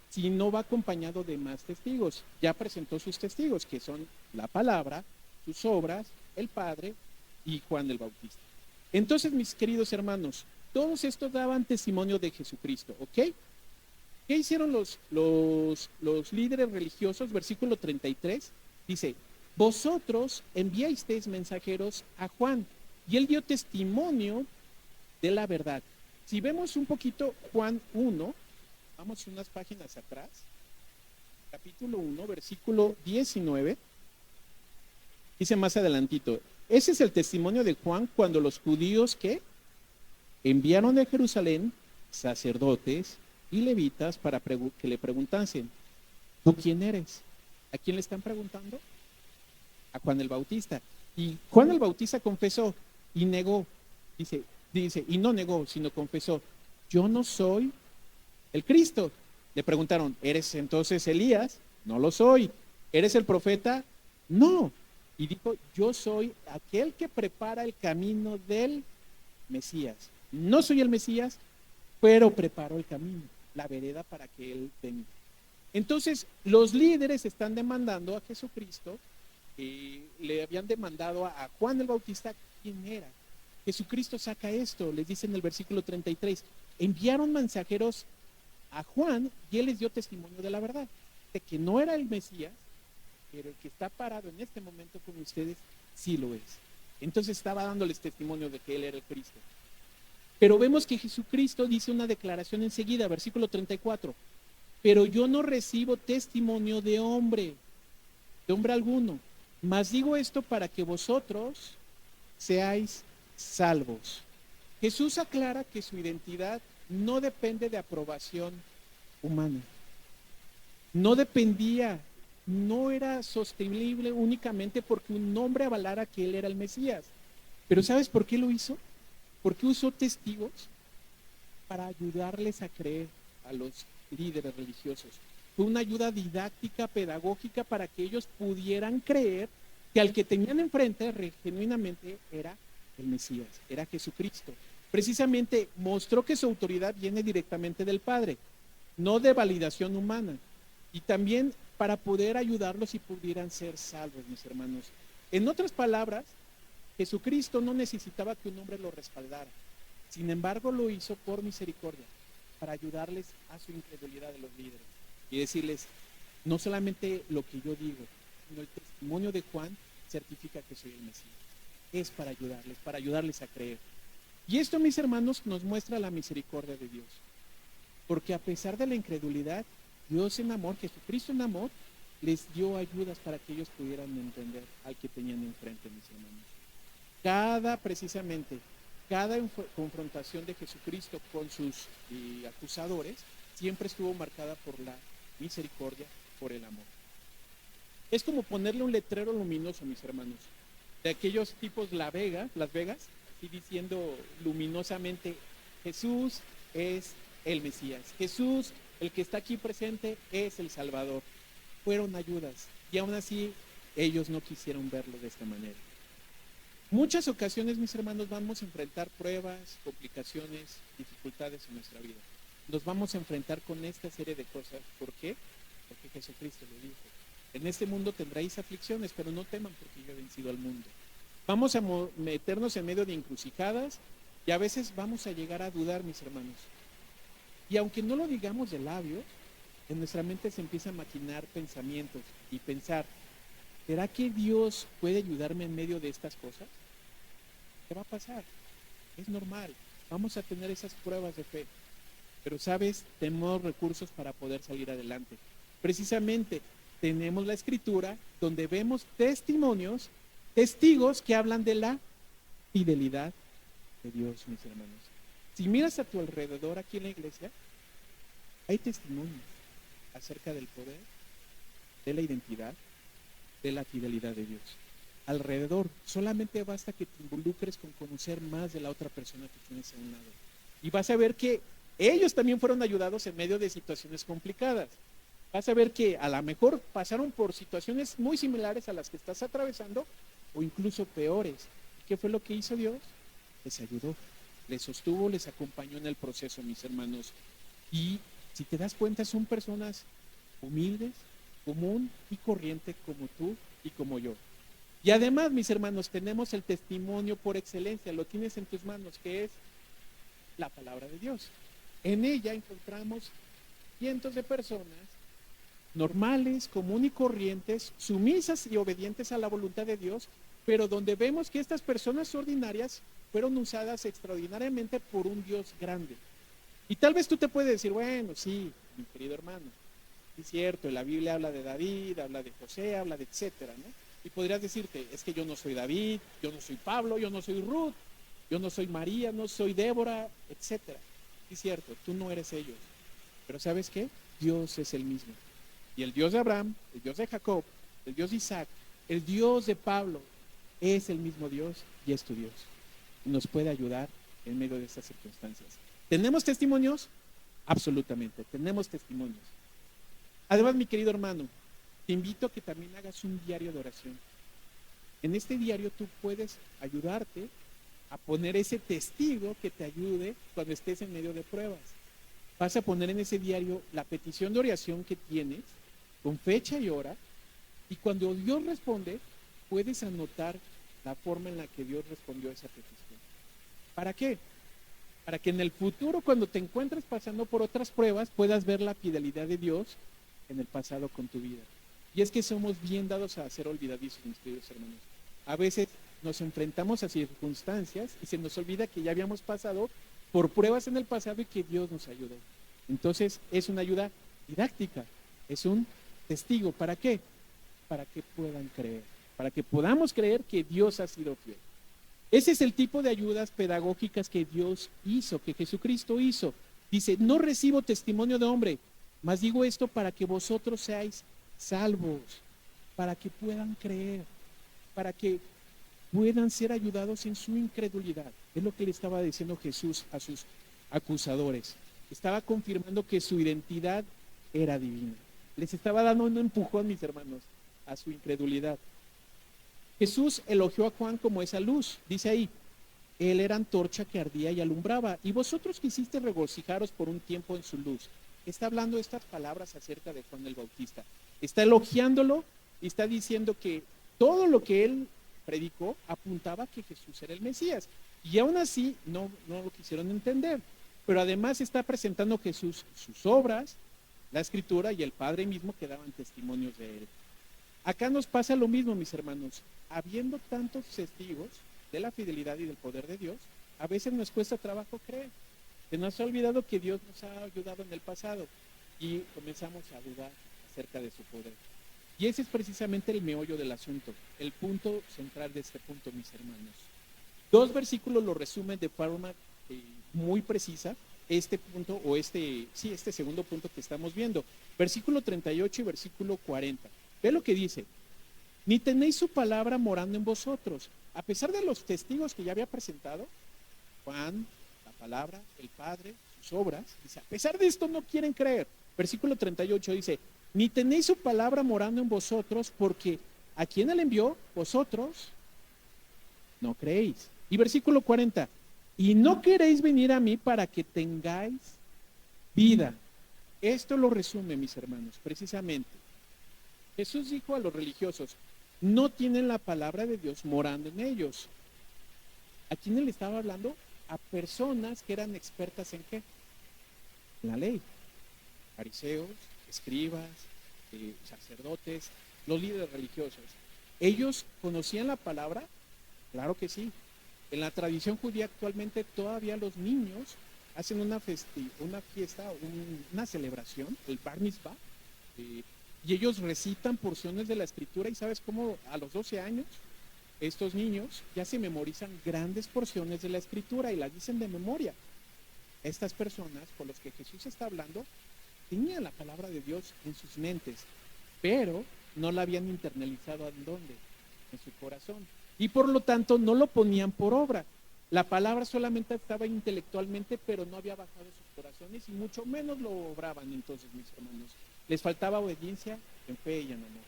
si no va acompañado de más testigos. Ya presentó sus testigos, que son la palabra, sus obras, el Padre y Juan el Bautista. Entonces, mis queridos hermanos, todos estos daban testimonio de Jesucristo, ¿ok? ¿Qué hicieron los líderes religiosos? Versículo 33 dice, vosotros enviasteis mensajeros a Juan y él dio testimonio de la verdad. Si vemos un poquito Juan 1, vamos unas páginas atrás, capítulo 1, versículo 19, dice más adelantito, ese es el testimonio de Juan cuando los judíos que enviaron de Jerusalén sacerdotes y levitas para que le preguntasen, ¿tú quién eres? ¿A quién le están preguntando? A Juan el Bautista. Y Juan el Bautista confesó y negó, dice, y no negó, sino confesó, yo no soy el Cristo. Le preguntaron, ¿eres entonces Elías? No lo soy. ¿Eres el profeta? No. Y dijo, yo soy aquel que prepara el camino del Mesías. No soy el Mesías, pero preparo el camino, la vereda para que él venga. Entonces, los líderes están demandando a Jesucristo, le habían demandado a Juan el Bautista quién era. Jesucristo saca esto, les dice en el versículo 33, enviaron mensajeros a Juan y él les dio testimonio de la verdad, de que no era el Mesías, pero el que está parado en este momento con ustedes sí lo es. Entonces estaba dándoles testimonio de que él era el Cristo. Pero vemos que Jesucristo dice una declaración enseguida, versículo 34, pero yo no recibo testimonio de hombre alguno, mas digo esto para que vosotros seáis salvos. Jesús aclara que su identidad no depende de aprobación humana. No dependía no era sostenible únicamente porque un hombre avalara que él era el Mesías. Pero ¿sabes por qué lo hizo? Porque usó testigos para ayudarles a creer a los líderes religiosos. Fue una ayuda didáctica, pedagógica, para que ellos pudieran creer que al que tenían enfrente genuinamente era el Mesías, era Jesucristo. Precisamente mostró que su autoridad viene directamente del Padre, no de validación humana. Y también para poder ayudarlos y pudieran ser salvos, mis hermanos. En otras palabras, Jesucristo no necesitaba que un hombre lo respaldara. Sin embargo, lo hizo por misericordia, para ayudarles a su incredulidad de los líderes. Y decirles, no solamente lo que yo digo, sino el testimonio de Juan certifica que soy el Mesías. Es para ayudarles a creer. Y esto, mis hermanos, nos muestra la misericordia de Dios. Porque a pesar de la incredulidad, Dios en amor, Jesucristo en amor, les dio ayudas para que ellos pudieran entender al que tenían enfrente, mis hermanos. Cada confrontación de Jesucristo con sus acusadores siempre estuvo marcada por la misericordia, por el amor. Es como ponerle un letrero luminoso, mis hermanos, de aquellos tipos Las Vegas, y diciendo luminosamente, Jesús es el Mesías, Jesús, el que está aquí presente, es el Salvador. Fueron ayudas y aún así ellos no quisieron verlo de esta manera. Muchas ocasiones, mis hermanos, vamos a enfrentar pruebas, complicaciones, dificultades en nuestra vida. Nos vamos a enfrentar con esta serie de cosas. ¿Por qué? Porque Jesucristo lo dijo. En este mundo tendréis aflicciones, pero no teman porque yo he vencido al mundo. Vamos a meternos en medio de encrucijadas y a veces vamos a llegar a dudar, mis hermanos. Y aunque no lo digamos de labios, en nuestra mente se empieza a maquinar pensamientos y pensar, ¿será que Dios puede ayudarme en medio de estas cosas? ¿Qué va a pasar? Es normal, vamos a tener esas pruebas de fe. Pero sabes, tenemos recursos para poder salir adelante. Precisamente tenemos la Escritura donde vemos testigos que hablan de la fidelidad de Dios, mis hermanos. Si miras a tu alrededor aquí en la iglesia, hay testimonios acerca del poder, de la identidad, de la fidelidad de Dios. Alrededor, solamente basta que te involucres con conocer más de la otra persona que tienes a un lado. Y vas a ver que ellos también fueron ayudados en medio de situaciones complicadas. Vas a ver que a lo mejor pasaron por situaciones muy similares a las que estás atravesando o incluso peores. ¿Qué fue lo que hizo Dios? Les ayudó, les sostuvo, les acompañó en el proceso, mis hermanos. Y si te das cuenta, son personas humildes, común y corriente como tú y como yo. Y además, mis hermanos, tenemos el testimonio por excelencia, lo tienes en tus manos, que es la palabra de Dios. En ella encontramos cientos de personas normales, común y corrientes, sumisas y obedientes a la voluntad de Dios, pero donde vemos que estas personas ordinarias fueron usadas extraordinariamente por un Dios grande. Y tal vez tú te puedes decir, bueno, sí, mi querido hermano, es cierto, la Biblia habla de David, habla de José, habla de etcétera, ¿no? Y podrías decirte, es que yo no soy David, yo no soy Pablo, yo no soy Ruth, yo no soy María, no soy Débora, etcétera. Es cierto, tú no eres ellos. Pero ¿sabes qué? Dios es el mismo. Y el Dios de Abraham, el Dios de Jacob, el Dios de Isaac, el Dios de Pablo, es el mismo Dios y es tu Dios. Y nos puede ayudar en medio de estas circunstancias. ¿Tenemos testimonios? Absolutamente, tenemos testimonios. Además, mi querido hermano, te invito a que también hagas un diario de oración. En este diario tú puedes ayudarte a poner ese testigo que te ayude cuando estés en medio de pruebas. Vas a poner en ese diario la petición de oración que tienes, con fecha y hora, y cuando Dios responde, puedes anotar la forma en la que Dios respondió a esa petición. ¿Para qué? Para que en el futuro, cuando te encuentres pasando por otras pruebas, puedas ver la fidelidad de Dios en el pasado con tu vida. Y es que somos bien dados a ser olvidadizos, mis queridos hermanos. A veces nos enfrentamos a circunstancias y se nos olvida que ya habíamos pasado por pruebas en el pasado y que Dios nos ayudó. Entonces es una ayuda didáctica, es un testigo. ¿Para qué? Para que puedan creer, para que podamos creer que Dios ha sido fiel. Ese es el tipo de ayudas pedagógicas que Dios hizo, que Jesucristo hizo. Dice, no recibo testimonio de hombre, mas digo esto para que vosotros seáis salvos, para que puedan creer, para que puedan ser ayudados en su incredulidad. Es lo que le estaba diciendo Jesús a sus acusadores. Estaba confirmando que su identidad era divina. Les estaba dando un empujón, mis hermanos, a su incredulidad. Jesús elogió a Juan como esa luz. Dice ahí, él era antorcha que ardía y alumbraba, y vosotros quisiste regocijaros por un tiempo en su luz. Está hablando estas palabras acerca de Juan el Bautista. Está elogiándolo y está diciendo que todo lo que él predicó apuntaba a que Jesús era el Mesías. Y aún así no lo quisieron entender. Pero además está presentando Jesús sus obras, la Escritura y el Padre mismo que daban testimonios de él. Acá nos pasa lo mismo, mis hermanos. Habiendo tantos testigos de la fidelidad y del poder de Dios, a veces nos cuesta trabajo creer. Se nos ha olvidado que Dios nos ha ayudado en el pasado y comenzamos a dudar acerca de su poder. Y ese es precisamente el meollo del asunto, el punto central de este punto, mis hermanos. 2 versículos lo resumen de forma muy precisa este punto, o este segundo punto que estamos viendo. Versículo 38 y versículo 40. Ve lo que dice. Ni tenéis su palabra morando en vosotros. A pesar de los testigos que ya había presentado, Juan, la palabra, el Padre, sus obras, dice, a pesar de esto no quieren creer. Versículo 38 dice, ni tenéis su palabra morando en vosotros, porque ¿a quién él envió? Vosotros no creéis. Y versículo 40, y no queréis venir a mí para que tengáis vida. Esto lo resume, mis hermanos, precisamente. Jesús dijo a los religiosos, no tienen la palabra de Dios morando en ellos. ¿A quién él estaba hablando? A personas que eran expertas en qué? En la ley. Fariseos, escribas, sacerdotes, los líderes religiosos. ¿Ellos conocían la palabra? Claro que sí. En la tradición judía actualmente todavía los niños hacen una fiesta, una celebración, el Bar Mitzvah, y ellos recitan porciones de la Escritura, y ¿sabes cómo? A los 12 años estos niños ya se memorizan grandes porciones de la Escritura y las dicen de memoria. Estas personas con las que Jesús está hablando tenían la palabra de Dios en sus mentes, pero no la habían internalizado. ¿En dónde? En su corazón. Y por lo tanto no lo ponían por obra. La palabra solamente estaba intelectualmente, pero no había bajado sus corazones y mucho menos lo obraban. Entonces, mis hermanos, les faltaba obediencia en fe y en amor.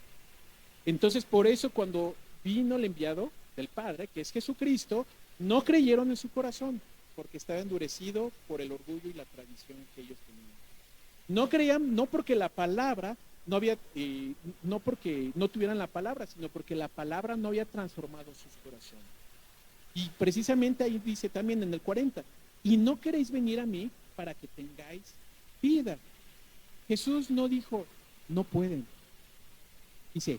Entonces, por eso cuando vino el enviado del Padre, que es Jesucristo, no creyeron en su corazón, porque estaba endurecido por el orgullo y la tradición que ellos tenían. No creían, no porque la palabra no había, no porque no tuvieran la palabra, sino porque la palabra no había transformado sus corazones. Y precisamente ahí dice también en el 40, y no queréis venir a mí para que tengáis vida. Jesús no dijo, no pueden. Dice,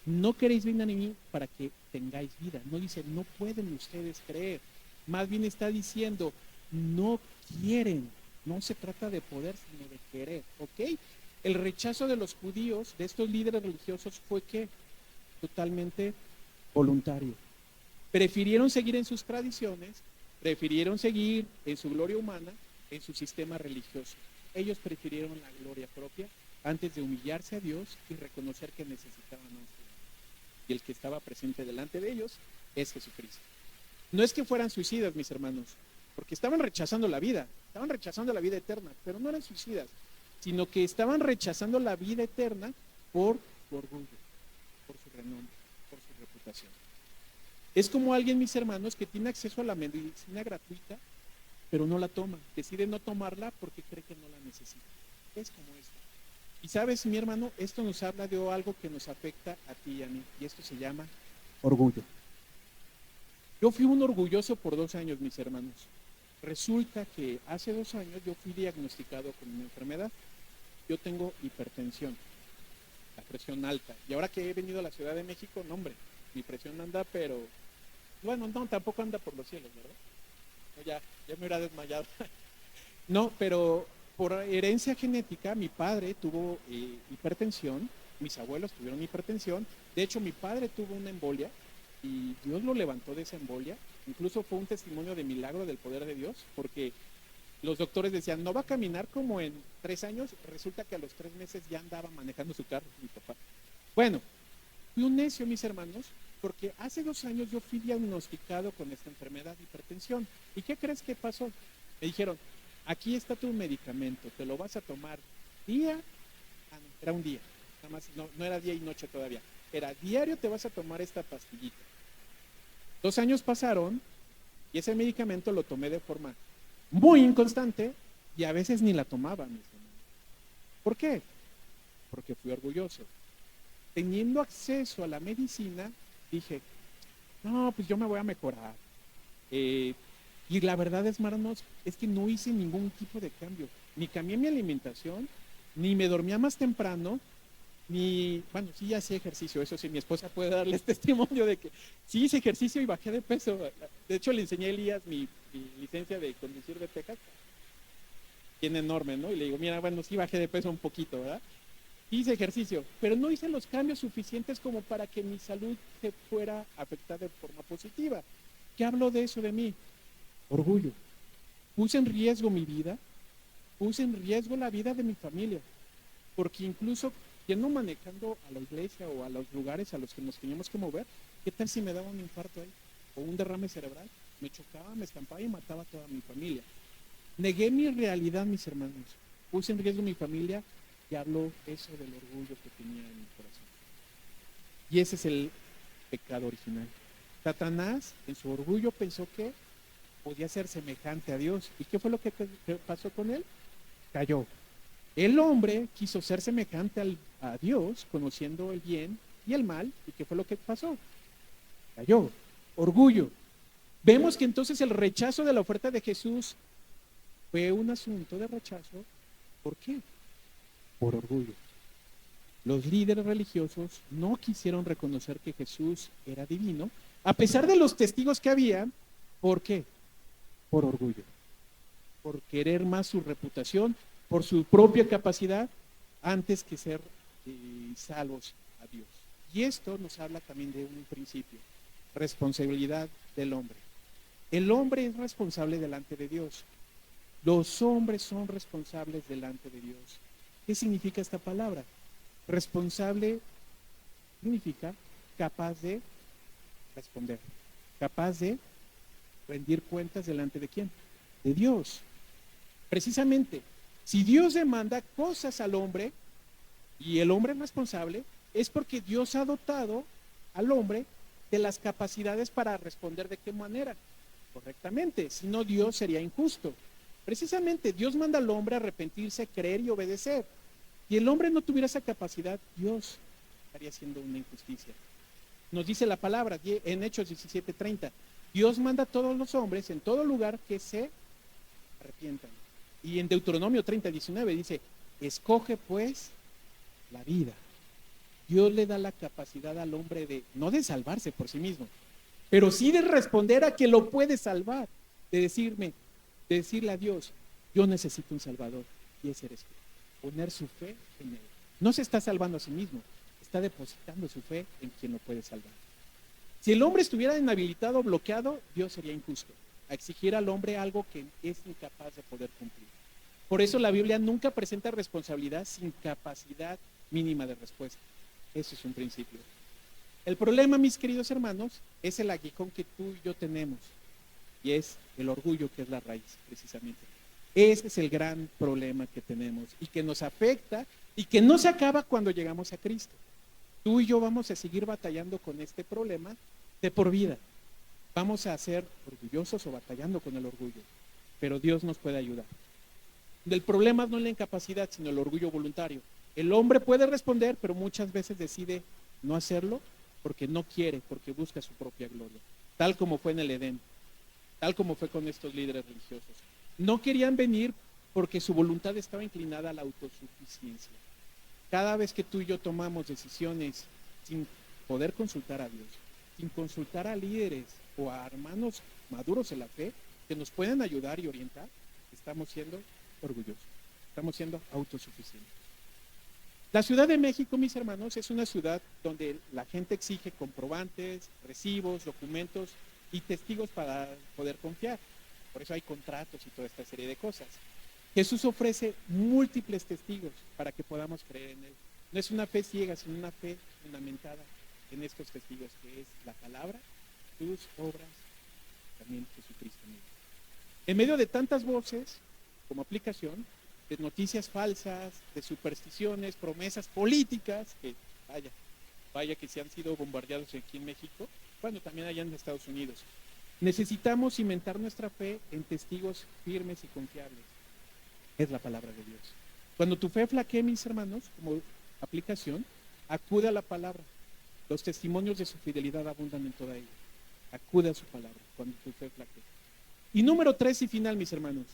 no queréis venir a mí para que tengáis vida. No dice, no pueden ustedes creer. Más bien está diciendo, no quieren. No se trata de poder, sino de querer, ¿ok? El rechazo de los judíos, de estos líderes religiosos, fue que totalmente voluntario. Prefirieron seguir en sus tradiciones, prefirieron seguir en su gloria humana, en su sistema religioso. Ellos prefirieron la gloria propia antes de humillarse a Dios y reconocer que necesitaban a un Señor. Y el que estaba presente delante de ellos es Jesucristo. No es que fueran suicidas, mis hermanos, porque estaban rechazando la vida eterna, pero no eran suicidas, sino que estaban rechazando la vida eterna por su orgullo, por su renombre, por su reputación. Es como alguien, mis hermanos, que tiene acceso a la medicina gratuita, pero no la toma, decide no tomarla porque cree que no la necesita. Es como esto. Y sabes, mi hermano, esto nos habla de algo que nos afecta a ti y a mí, y esto se llama orgullo. Yo fui un orgulloso por 2 años, mis hermanos. Resulta que hace 2 años yo fui diagnosticado con una enfermedad. Yo tengo hipertensión, la presión alta. Y ahora que he venido a la Ciudad de México, no hombre, mi presión anda, pero bueno, no, tampoco anda por los cielos, ¿verdad? No, ya me hubiera desmayado. No, pero por herencia genética, mi padre tuvo hipertensión, mis abuelos tuvieron hipertensión. De hecho, mi padre tuvo una embolia y Dios lo levantó de esa embolia. Incluso fue un testimonio de milagro del poder de Dios, porque Los doctores decían, no va a caminar como en 3 años. Resulta que a los 3 meses ya andaba manejando su carro, mi papá. Bueno, fui un necio, mis hermanos, porque hace 2 años yo fui diagnosticado con esta enfermedad de hipertensión. ¿Y qué crees que pasó? Me dijeron, aquí está tu medicamento, te lo vas a tomar día, era un día, nada más, no era día y noche todavía, era diario, te vas a tomar esta pastillita. 2 años pasaron y ese medicamento lo tomé de forma muy inconstante y a veces ni la tomaba, mis hermanos. ¿Por qué? Porque fui orgulloso. Teniendo acceso a la medicina, dije, no, pues yo me voy a mejorar. Y la verdad, hermanos, es que no hice ningún tipo de cambio. Ni cambié mi alimentación, ni me dormía más temprano, ni, bueno, sí hacía ejercicio, eso sí, mi esposa puede darles testimonio de que sí hice ejercicio y bajé de peso. De hecho, le enseñé a Elías mi licencia de conducir de Texas. Tiene enorme, ¿no? Y le digo, mira, bueno, sí bajé de peso un poquito, ¿verdad? Hice ejercicio, pero no hice los cambios suficientes como para que mi salud se fuera afectada de forma positiva. ¿Qué hablo de eso de mí? Orgullo. Puse en riesgo mi vida, puse en riesgo la vida de mi familia, porque incluso yendo manejando a la iglesia o a los lugares a los que nos teníamos que mover, ¿qué tal si me daba un infarto ahí? O un derrame cerebral, me chocaba, me estampaba y mataba a toda mi familia. Negué mi realidad, mis hermanos, puse en riesgo mi familia y hablo eso del orgullo que tenía en mi corazón. Y ese es el pecado original. Satanás, en su orgullo, pensó que podía ser semejante a Dios. ¿Y qué fue lo que pasó con él? Cayó. El hombre quiso ser semejante a Dios, conociendo el bien y el mal. ¿Y qué fue lo que pasó? Cayó. Orgullo. Vemos que entonces el rechazo de la oferta de Jesús fue un asunto de rechazo. ¿Por qué? Por orgullo. Los líderes religiosos no quisieron reconocer que Jesús era divino, a pesar de los testigos que había. ¿Por qué? Por orgullo, por querer más su reputación, por su propia capacidad, antes que ser salvos a Dios. Y esto nos habla también de un principio, responsabilidad del hombre. El hombre es responsable delante de Dios. Los hombres son responsables delante de Dios. ¿Qué significa esta palabra? Responsable significa capaz de responder, capaz de rendir cuentas delante de quién? De Dios. Precisamente, si Dios demanda cosas al hombre y el hombre es responsable, es porque Dios ha dotado al hombre de las capacidades para responder de qué manera, correctamente. Si no, Dios sería injusto. Precisamente, Dios manda al hombre a arrepentirse, creer y obedecer. Si el hombre no tuviera esa capacidad, Dios estaría haciendo una injusticia. Nos dice la palabra en Hechos 17:30. Dios manda a todos los hombres en todo lugar que se arrepientan. Y en Deuteronomio 30:19 dice, escoge pues la vida. Dios le da la capacidad al hombre de, no de salvarse por sí mismo, pero sí de responder a que lo puede salvar, de decirle a Dios, yo necesito un salvador, y ese eres tú. Poner su fe en él. No se está salvando a sí mismo, está depositando su fe en quien lo puede salvar. Si el hombre estuviera inhabilitado, bloqueado, Dios sería injusto a exigir al hombre algo que es incapaz de poder cumplir. Por eso la Biblia nunca presenta responsabilidad sin capacidad mínima de respuesta. Eso es un principio. El problema, mis queridos hermanos, es el aguijón que tú y yo tenemos, y es el orgullo, que es la raíz, precisamente. Ese es el gran problema que tenemos y que nos afecta y que no se acaba cuando llegamos a Cristo. Tú y yo vamos a seguir batallando con este problema de por vida. Vamos a ser orgullosos o batallando con el orgullo, pero Dios nos puede ayudar. El problema no es la incapacidad, sino el orgullo voluntario. El hombre puede responder, pero muchas veces decide no hacerlo porque no quiere, porque busca su propia gloria. Tal como fue en el Edén, tal como fue con estos líderes religiosos. No querían venir porque su voluntad estaba inclinada a la autosuficiencia. Cada vez que tú y yo tomamos decisiones sin poder consultar a Dios, sin consultar a líderes o a hermanos maduros en la fe que nos pueden ayudar y orientar, estamos siendo orgullosos, estamos siendo autosuficientes. La Ciudad de México, mis hermanos, es una ciudad donde la gente exige comprobantes, recibos, documentos y testigos para poder confiar. Por eso hay contratos y toda esta serie de cosas. Jesús ofrece múltiples testigos para que podamos creer en Él. No es una fe ciega, sino una fe fundamentada en estos testigos, que es la palabra, sus obras, también Jesucristo mismo. En medio de tantas voces, como aplicación, de noticias falsas, de supersticiones, promesas políticas, que vaya que se han sido bombardeados aquí en México, bueno, también allá en Estados Unidos. Necesitamos cimentar nuestra fe en testigos firmes y confiables. Es la palabra de Dios. Cuando tu fe flaquee, mis hermanos, como aplicación, acude a la palabra. Los testimonios de su fidelidad abundan en toda ella. Acude a su palabra cuando tu fe flaquee. Y número 3 y final, mis hermanos,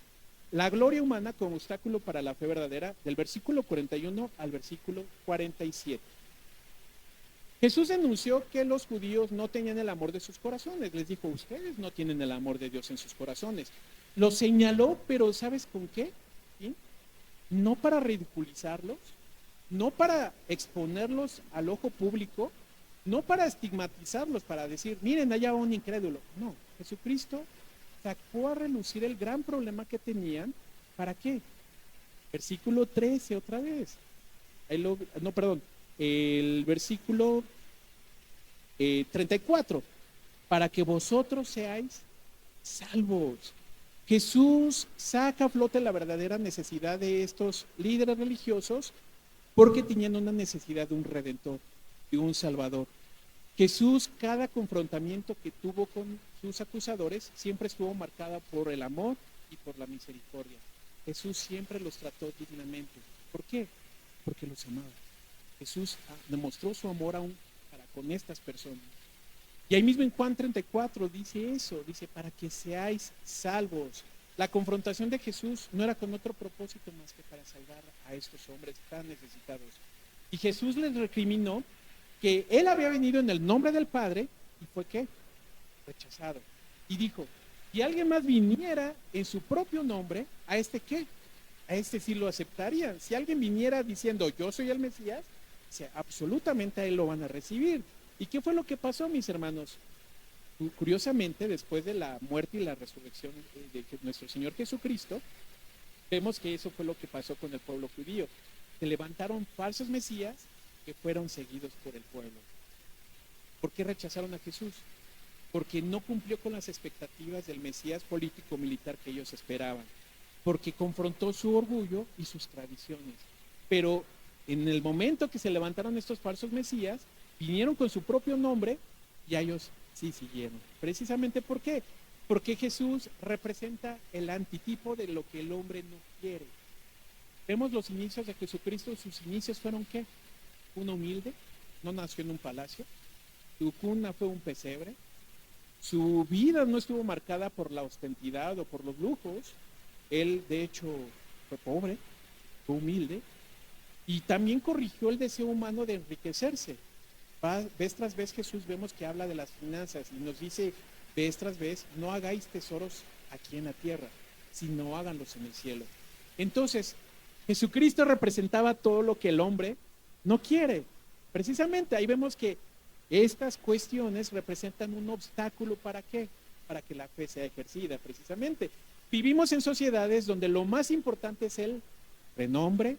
la gloria humana como obstáculo para la fe verdadera, del versículo 41 al versículo 47. Jesús denunció que los judíos no tenían el amor de sus corazones. Les dijo, ustedes no tienen el amor de Dios en sus corazones. Lo señaló, pero ¿sabes con qué? ¿Sí? No para ridiculizarlos, no para exponerlos al ojo público, no para estigmatizarlos, para decir, miren, allá va un incrédulo. No, Jesucristo sacó a relucir el gran problema que tenían. ¿Para qué? Versículo 13 otra vez. El versículo 34, para que vosotros seáis salvos. Jesús saca a flote la verdadera necesidad de estos líderes religiosos porque tenían una necesidad de un redentor, de un salvador. Jesús, cada confrontamiento que tuvo con sus acusadores, siempre estuvo marcada por el amor y por la misericordia. Jesús siempre los trató dignamente. ¿Por qué? Porque los amaba. Jesús demostró su amor aún para con estas personas. Y ahí mismo en Juan 34 dice eso, dice, para que seáis salvos. La confrontación de Jesús no era con otro propósito más que para salvar a estos hombres tan necesitados. Y Jesús les recriminó que él había venido en el nombre del Padre y fue ¿qué? Rechazado. Y dijo, si alguien más viniera en su propio nombre, ¿a este qué? A este sí lo aceptarían. Si alguien viniera diciendo, yo soy el Mesías, absolutamente a él lo van a recibir. ¿Y qué fue lo que pasó, mis hermanos? Curiosamente, después de la muerte y la resurrección de nuestro Señor Jesucristo, vemos que eso fue lo que pasó con el pueblo judío. Se levantaron falsos mesías que fueron seguidos por el pueblo. ¿Por qué rechazaron a Jesús? Porque no cumplió con las expectativas del Mesías político-militar que ellos esperaban. Porque confrontó su orgullo y sus tradiciones. Pero en el momento que se levantaron estos falsos mesías, vinieron con su propio nombre y a ellos sí siguieron. Precisamente ¿por qué? Porque Jesús representa el antitipo de lo que el hombre no quiere. Vemos los inicios de Jesucristo. Sus inicios fueron ¿qué? Uno humilde, no nació en un palacio, su cuna fue un pesebre, su vida no estuvo marcada por la ostensidad o por los lujos. Él de hecho fue pobre, fue humilde y también corrigió el deseo humano de enriquecerse. Vez tras vez Jesús vemos que habla de las finanzas y nos dice vez tras vez, no hagáis tesoros aquí en la tierra, sino háganlos en el cielo. Entonces, Jesucristo representaba todo lo que el hombre no quiere. Precisamente ahí vemos que estas cuestiones representan un obstáculo. ¿Para qué? Para que la fe sea ejercida, precisamente. Vivimos en sociedades donde lo más importante es el renombre,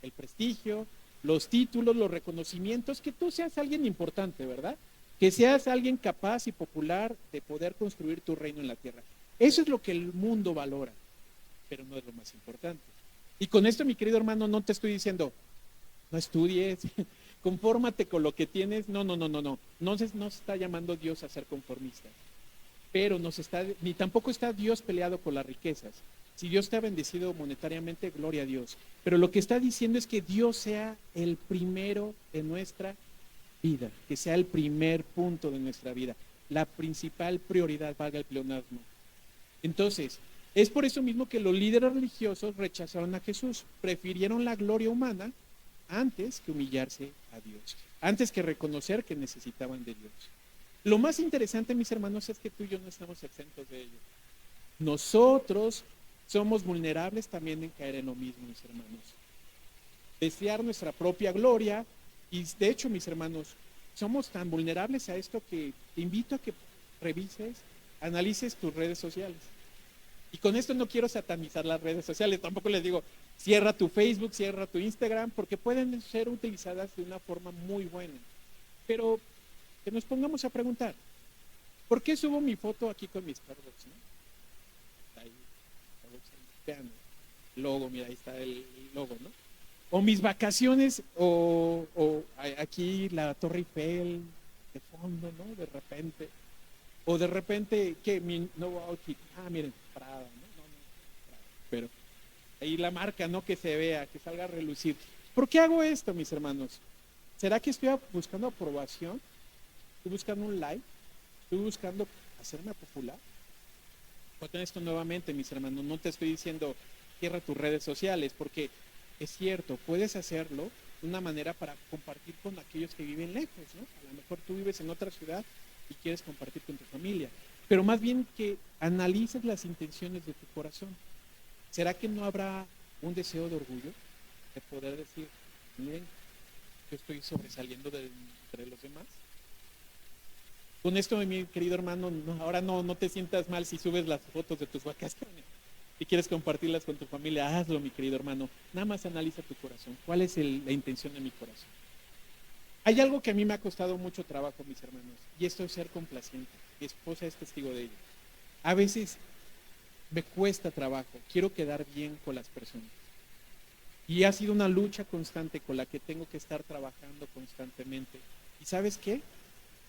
el prestigio, los títulos, los reconocimientos, que tú seas alguien importante, ¿verdad? Que seas alguien capaz y popular de poder construir tu reino en la tierra. Eso es lo que el mundo valora, pero no es lo más importante. Y con esto, mi querido hermano, no te estoy diciendo, no estudies, confórmate con lo que tienes. No. No se está llamando Dios a ser conformistas. Pero ni tampoco está Dios peleado con las riquezas. Si Dios te ha bendecido monetariamente, gloria a Dios. Pero lo que está diciendo es que Dios sea el primero de nuestra vida, que sea el primer punto de nuestra vida, la principal prioridad, valga el pleonasmo. Entonces, es por eso mismo que los líderes religiosos rechazaron a Jesús, prefirieron la gloria humana antes que humillarse a Dios, antes que reconocer que necesitaban de Dios. Lo más interesante, mis hermanos, es que tú y yo no estamos exentos de ello. Nosotros somos vulnerables también en caer en lo mismo, mis hermanos. Desear nuestra propia gloria. Y de hecho, mis hermanos, somos tan vulnerables a esto que te invito a que revises, analices tus redes sociales. Y con esto no quiero satanizar las redes sociales, tampoco les digo, cierra tu Facebook, cierra tu Instagram, porque pueden ser utilizadas de una forma muy buena. Pero que nos pongamos a preguntar, ¿por qué subo mi foto aquí con mis Starbucks? ¿No? Ahí, vean, el logo, mira, ahí está el logo, ¿no? O mis vacaciones, o aquí la Torre Eiffel de fondo, ¿no? De repente. O de repente, ¿qué? Mi nuevo outfit. Ah, miren, Prada, ¿no? Prada. Pero ahí la marca, ¿no? Que se vea, que salga a relucir. ¿Por qué hago esto, mis hermanos? ¿Será que estoy buscando aprobación? ¿Estoy buscando un like? ¿Estoy buscando hacerme popular? Con esto nuevamente, mis hermanos, no te estoy diciendo cierra tus redes sociales, porque es cierto, puedes hacerlo de una manera para compartir con aquellos que viven lejos, ¿no? A lo mejor tú vives en otra ciudad y quieres compartir con tu familia, pero más bien que analices las intenciones de tu corazón. ¿Será que no habrá un deseo de orgullo? De poder decir, miren, yo estoy sobresaliendo entre los demás. Con esto, mi querido hermano, ahora no te sientas mal si subes las fotos de tus vacaciones. Si quieres compartirlas con tu familia, hazlo, mi querido hermano. Nada más analiza tu corazón. ¿Cuál es la intención de mi corazón? Hay algo que a mí me ha costado mucho trabajo, mis hermanos, y esto es ser complaciente. Mi esposa es testigo de ello. A veces me cuesta trabajo, quiero quedar bien con las personas. Y ha sido una lucha constante con la que tengo que estar trabajando constantemente. ¿Y sabes qué?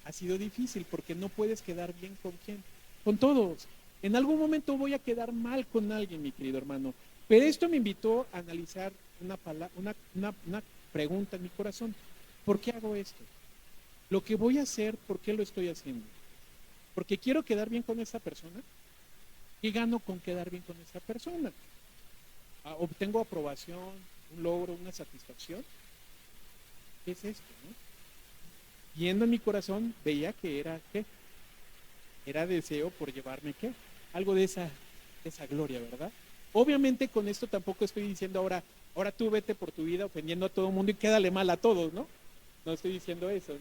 Ha sido difícil porque no puedes quedar bien con quién. Con todos. En algún momento voy a quedar mal con alguien, mi querido hermano. Pero esto me invitó a analizar una pregunta en mi corazón. ¿Por qué hago esto? Lo que voy a hacer, ¿por qué lo estoy haciendo? ¿Porque quiero quedar bien con esa persona? ¿Qué gano con quedar bien con esa persona? ¿Obtengo aprobación, un logro, una satisfacción? ¿Qué es esto, no? Viendo en mi corazón, veía que era, ¿qué? Era deseo por llevarme, ¿qué? Algo de esa gloria, ¿verdad? Obviamente con esto tampoco estoy diciendo ahora tú vete por tu vida ofendiendo a todo el mundo y quédale mal a todos, ¿no? No estoy diciendo eso.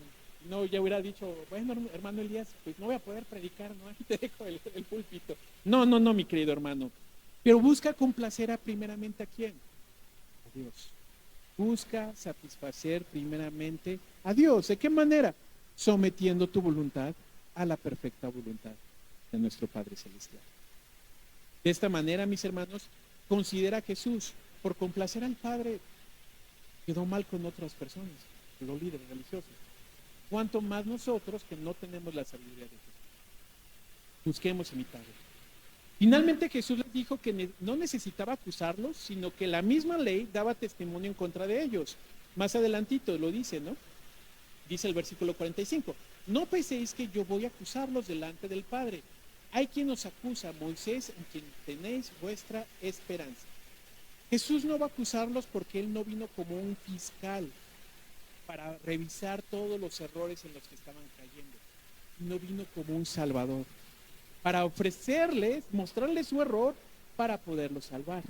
No, ya hubiera dicho, bueno, hermano Elías, pues no voy a poder predicar, ¿no? Aquí te dejo el púlpito. No, mi querido hermano. Pero busca complacer primeramente a quién? A Dios. Busca satisfacer primeramente a Dios. ¿De qué manera? Sometiendo tu voluntad a la perfecta voluntad de nuestro Padre Celestial. De esta manera, mis hermanos, considera a Jesús, por complacer al Padre, quedó mal con otras personas, los líderes religiosos. Cuanto más nosotros que no tenemos la sabiduría de Jesús. Busquemos imitarlo. Finalmente Jesús les dijo que no necesitaba acusarlos, sino que la misma ley daba testimonio en contra de ellos. Más adelantito lo dice, ¿no? Dice el versículo 45. No penséis que yo voy a acusarlos delante del Padre. Hay quien os acusa, Moisés, en quien tenéis vuestra esperanza. Jesús no va a acusarlos porque Él no vino como un fiscal para revisar todos los errores en los que estaban cayendo. No vino como un salvador, para ofrecerles, mostrarles su error para poderlos salvar.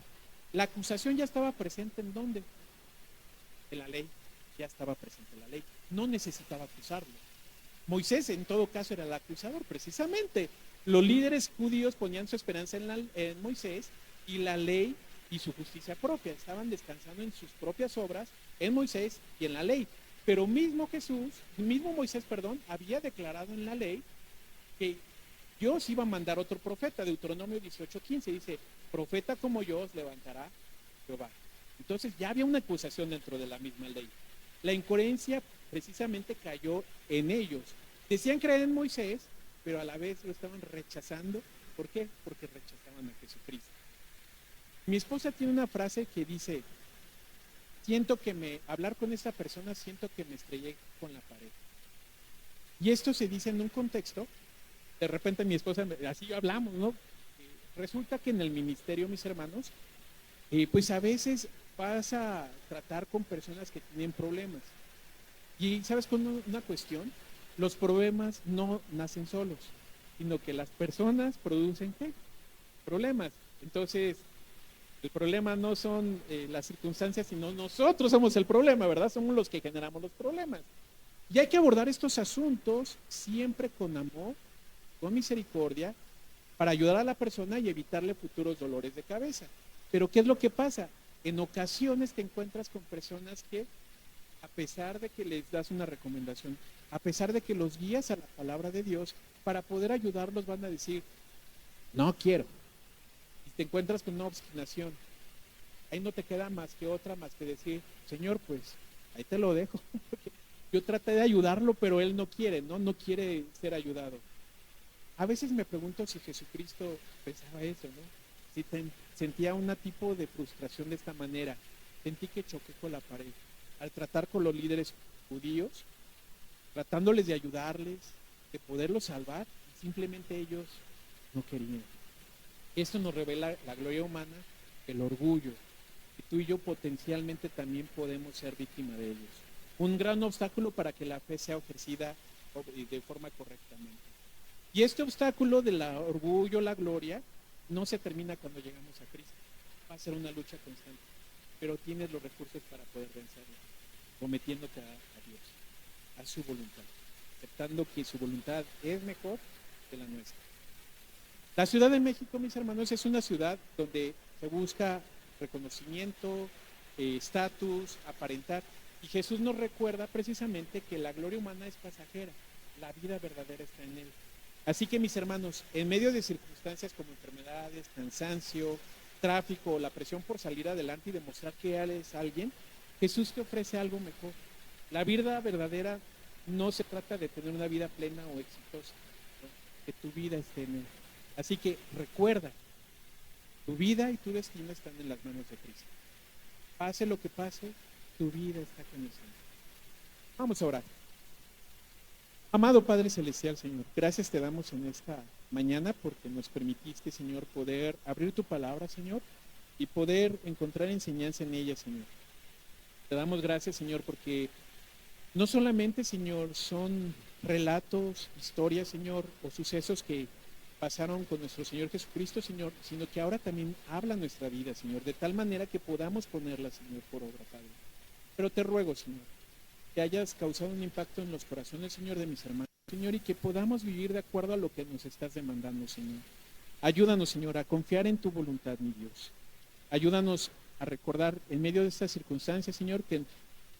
La acusación ya estaba presente ¿en dónde? En la ley, ya estaba presente en la ley. No necesitaba acusarlo. Moisés en todo caso era el acusador, precisamente. Los líderes judíos ponían su esperanza en Moisés y la ley y su justicia propia. Estaban descansando en sus propias obras, en Moisés y en la ley. Pero mismo Moisés, había declarado en la ley que Dios iba a mandar otro profeta. Deuteronomio 18:15 dice, profeta como yo os levantará Jehová. Entonces ya había una acusación dentro de la misma ley. La incoherencia precisamente cayó en ellos. Decían creer en Moisés, pero a la vez lo estaban rechazando. ¿Por qué? Porque rechazaban a Jesucristo. Mi esposa tiene una frase que dice, hablar con esta persona, siento que me estrellé con la pared. Y esto se dice en un contexto, de repente mi esposa, así hablamos, ¿no? Resulta que en el ministerio, mis hermanos, pues a veces vas a tratar con personas que tienen problemas. Y ¿sabes con una cuestión? Los problemas no nacen solos, sino que las personas producen ¿qué? Problemas. Entonces, el problema no son las circunstancias, sino nosotros somos el problema, ¿verdad? Somos los que generamos los problemas. Y hay que abordar estos asuntos siempre con amor, con misericordia para ayudar a la persona y evitarle futuros dolores de cabeza. Pero ¿qué es lo que pasa? En ocasiones te encuentras con personas que, a pesar de que les das una recomendación, a pesar de que los guías a la palabra de Dios, para poder ayudarlos van a decir, no quiero. Y te encuentras con una obstinación. Ahí no te queda más que decir, Señor, pues ahí te lo dejo. Yo traté de ayudarlo, pero él no quiere, no quiere ser ayudado. A veces me pregunto si Jesucristo pensaba eso, ¿no? Si sentía un tipo de frustración de esta manera. Sentí que choqué con la pared. Al tratar con los líderes judíos, tratándoles de ayudarles, de poderlos salvar, simplemente ellos no querían. Esto nos revela la gloria humana, el orgullo, que tú y yo potencialmente también podemos ser víctimas de ellos. Un gran obstáculo para que la fe sea ofrecida de forma correctamente. Y este obstáculo del orgullo, la gloria, no se termina cuando llegamos a Cristo. Va a ser una lucha constante, pero tienes los recursos para poder vencerlo, sometiéndote a Dios, a su voluntad, aceptando que su voluntad es mejor que la nuestra. La Ciudad de México, mis hermanos, es una ciudad donde se busca reconocimiento, estatus, aparentar. Y Jesús nos recuerda precisamente que la gloria humana es pasajera, la vida verdadera está en Él. Así que, mis hermanos, en medio de circunstancias como enfermedades, cansancio, tráfico, la presión por salir adelante y demostrar que Él es alguien, Jesús te ofrece algo mejor. La vida verdadera no se trata de tener una vida plena o exitosa, ¿no? Que tu vida esté en Él. Así que recuerda, tu vida y tu destino están en las manos de Cristo. Pase lo que pase, tu vida está con el Señor. Vamos a orar. Amado Padre Celestial, Señor, gracias te damos en esta mañana porque nos permitiste, Señor, poder abrir tu palabra, Señor, y poder encontrar enseñanza en ella, Señor. Te damos gracias, Señor, porque no solamente, Señor, son relatos, historias, Señor, o sucesos que pasaron con nuestro Señor Jesucristo, Señor, sino que ahora también habla nuestra vida, Señor, de tal manera que podamos ponerla, Señor, por obra, Padre. Pero te ruego, Señor, que hayas causado un impacto en los corazones, Señor, de mis hermanos, Señor, y que podamos vivir de acuerdo a lo que nos estás demandando, Señor. Ayúdanos, Señor, a confiar en tu voluntad, mi Dios. Ayúdanos a recordar en medio de estas circunstancias, Señor, que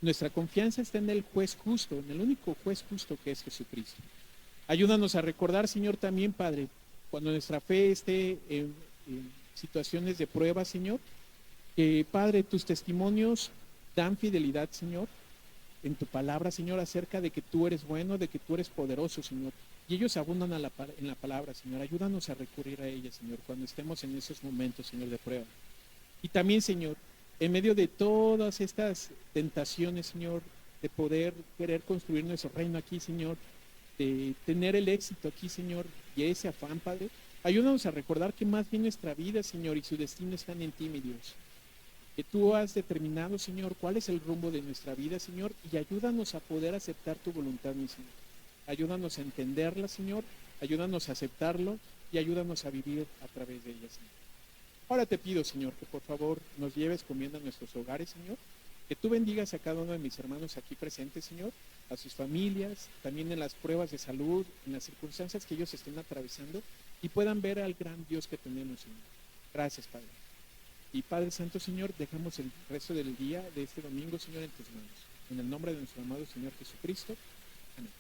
nuestra confianza está en el juez justo, en el único juez justo que es Jesucristo. Ayúdanos a recordar, Señor, también, Padre, cuando nuestra fe esté en situaciones de prueba, Señor, que, Padre, tus testimonios dan fidelidad, Señor, en tu palabra, Señor, acerca de que tú eres bueno, de que tú eres poderoso, Señor. Y ellos abundan en la palabra, Señor. Ayúdanos a recurrir a ella, Señor, cuando estemos en esos momentos, Señor, de prueba. Y también, Señor, en medio de todas estas tentaciones, Señor, de poder querer construir nuestro reino aquí, Señor, de tener el éxito aquí, Señor, y ese afán, Padre, ayúdanos a recordar que más bien nuestra vida, Señor, y su destino están en ti, mi Dios. Que tú has determinado, Señor, cuál es el rumbo de nuestra vida, Señor, y ayúdanos a poder aceptar tu voluntad, mi Señor. Ayúdanos a entenderla, Señor, ayúdanos a aceptarlo y ayúdanos a vivir a través de ella, Señor. Ahora te pido, Señor, que por favor nos lleves comiendo a nuestros hogares, Señor, que tú bendigas a cada uno de mis hermanos aquí presentes, Señor, a sus familias, también en las pruebas de salud, en las circunstancias que ellos estén atravesando y puedan ver al gran Dios que tenemos, Señor. Gracias, Padre. Y Padre Santo, Señor, dejamos el resto del día de este domingo, Señor, en tus manos. En el nombre de nuestro amado Señor Jesucristo. Amén.